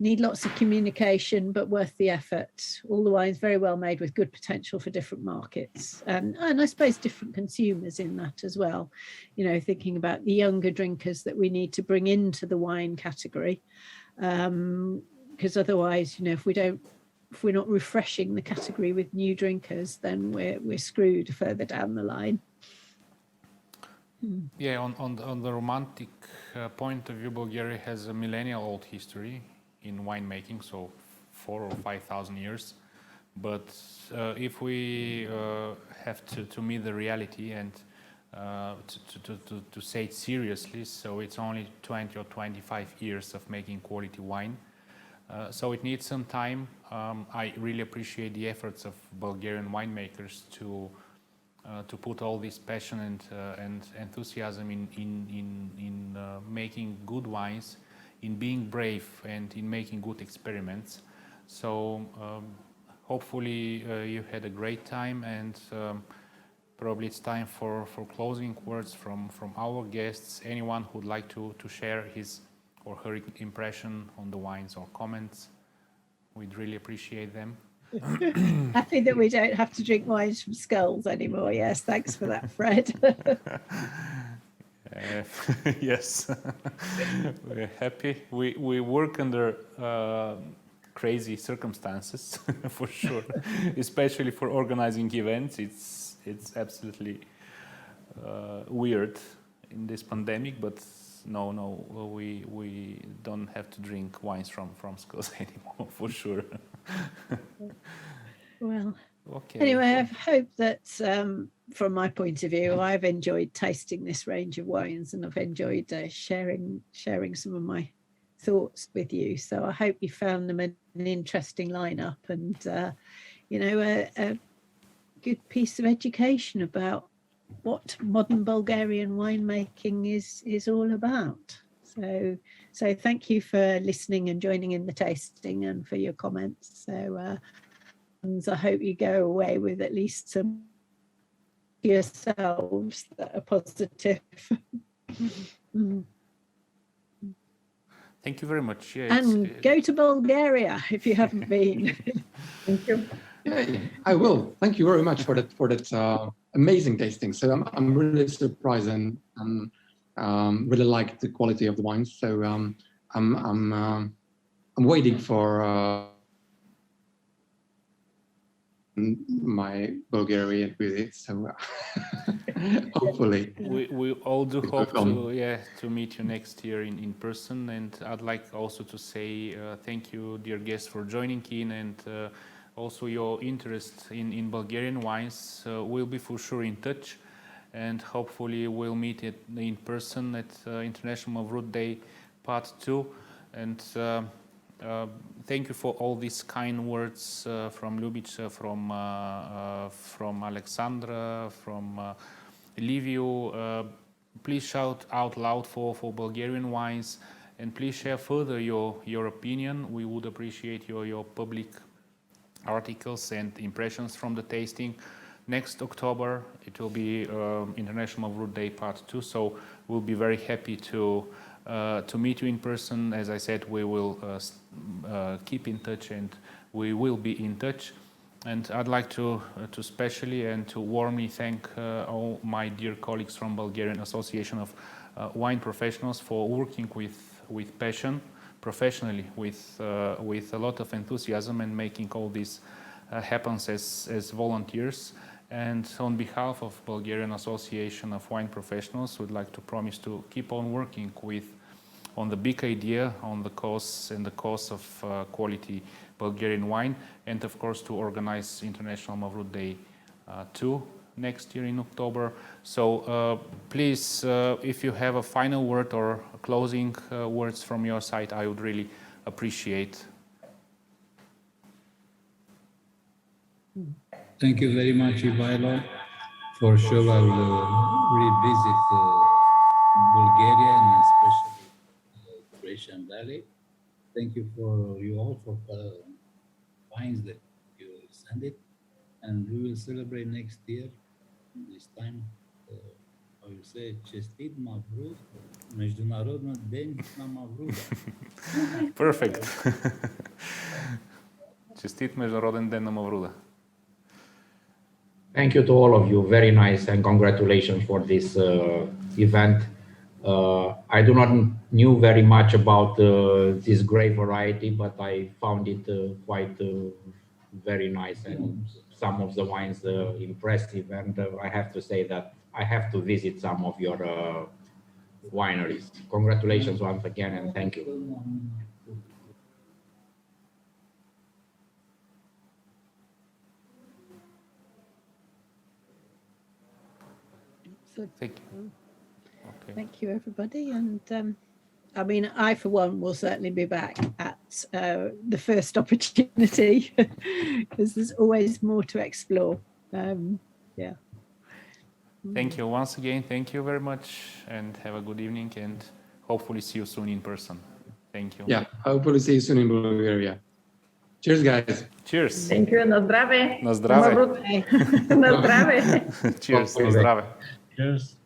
Need lots of communication, but worth the effort. All the wines very well made with good potential for different markets. And I suppose different consumers in that as well. You know, thinking about the younger drinkers that we need to bring into the wine category. Because otherwise, you know, if we're not refreshing the category with new drinkers, then we're screwed further down the line. Yeah, on the romantic point of view, Bulgaria has a millennial-old history in winemaking, so 4,000 or 5,000 years. But if we have to meet the reality and to say it seriously, so it's only 20 or 25 years of making quality wine. So it needs some time. I really appreciate the efforts of Bulgarian winemakers to put all this passion and enthusiasm in making good wines, in being brave, and in making good experiments. So hopefully you had a great time, and probably it's time for closing words from our guests. Anyone who'd like to share his or her impression on the wines or comments, we'd really appreciate them. Happy that we don't have to drink wines from skulls anymore. Yes, thanks for that, Fred. Yes, we're happy. We work under crazy circumstances for sure, especially for organizing events. It's absolutely weird in this pandemic, but no, we don't have to drink wines from skulls anymore for sure. Well, okay. Anyway, I hope that from my point of view, I've enjoyed tasting this range of wines, and I've enjoyed sharing some of my thoughts with you. So I hope you found them an interesting lineup, and you know, a good piece of education about what modern Bulgarian winemaking is all about. So thank you for listening and joining in the tasting, and for your comments. So I hope you go away with at least some yourselves that are positive. Thank you very much. Yeah, and go to Bulgaria if you haven't been. Thank you. Yeah, I will. Thank you very much for that amazing tasting. So I'm really surprised and really like the quality of the wines. So I'm waiting for my Bulgarian visit. So hopefully we all do hope to meet you next year in person. And I'd like also to say thank you, dear guests, for joining in, and also your interest in Bulgarian wines. We'll be for sure in touch, and hopefully we'll meet in person at International Mavrud Day Part 2. And thank you for all these kind words from Ljubic, from Alexandra, from Liviu. Please shout out loud for Bulgarian wines, and please share further your opinion. We would appreciate your public articles and impressions from the tasting. Next October, it will be International Mavrud Day Part 2, so we'll be very happy to meet you in person. As I said, we will keep in touch, and we will be in touch. And I'd like to specially and to warmly thank all my dear colleagues from Bulgarian Association of Wine Professionals for working with passion, professionally, with a lot of enthusiasm, and making all this happen as volunteers. And on behalf of Bulgarian Association of Wine Professionals, we'd like to promise to keep on working on the big idea, on the costs and the cost of quality Bulgarian wine, and of course to organize International Mavrud Day 2 next year in October. So please, if you have a final word or closing words from your side, I would really appreciate. Thank you very much, Ivailo. For sure, I will revisit Bulgaria and especially Croatian Valley. Thank you for you all for wines that you send it, and we will celebrate next year. This time, I will say, Честит Mavrud, Международен ден на Мавруда. Perfect. Честит Международен ден на Мавруда. Thank you to all of you. Very nice, and congratulations for this event. I do not knew very much about this grape variety, but I found it quite very nice, and some of the wines impressive. And I have to say that I have to visit some of your wineries. Congratulations once again, and thank you. Thank you. Okay. Thank you, everybody. And I mean, I, for one, will certainly be back at the first opportunity because there's always more to explore. Yeah. Thank you once again. Thank you very much, and have a good evening, and hopefully see you soon in person. Thank you. Yeah, hopefully see you soon in Bulgaria. Cheers, guys. Cheers. Thank you. На здраве. На здраве. Mavrud. На здраве. Cheers. На здраве. Cheers.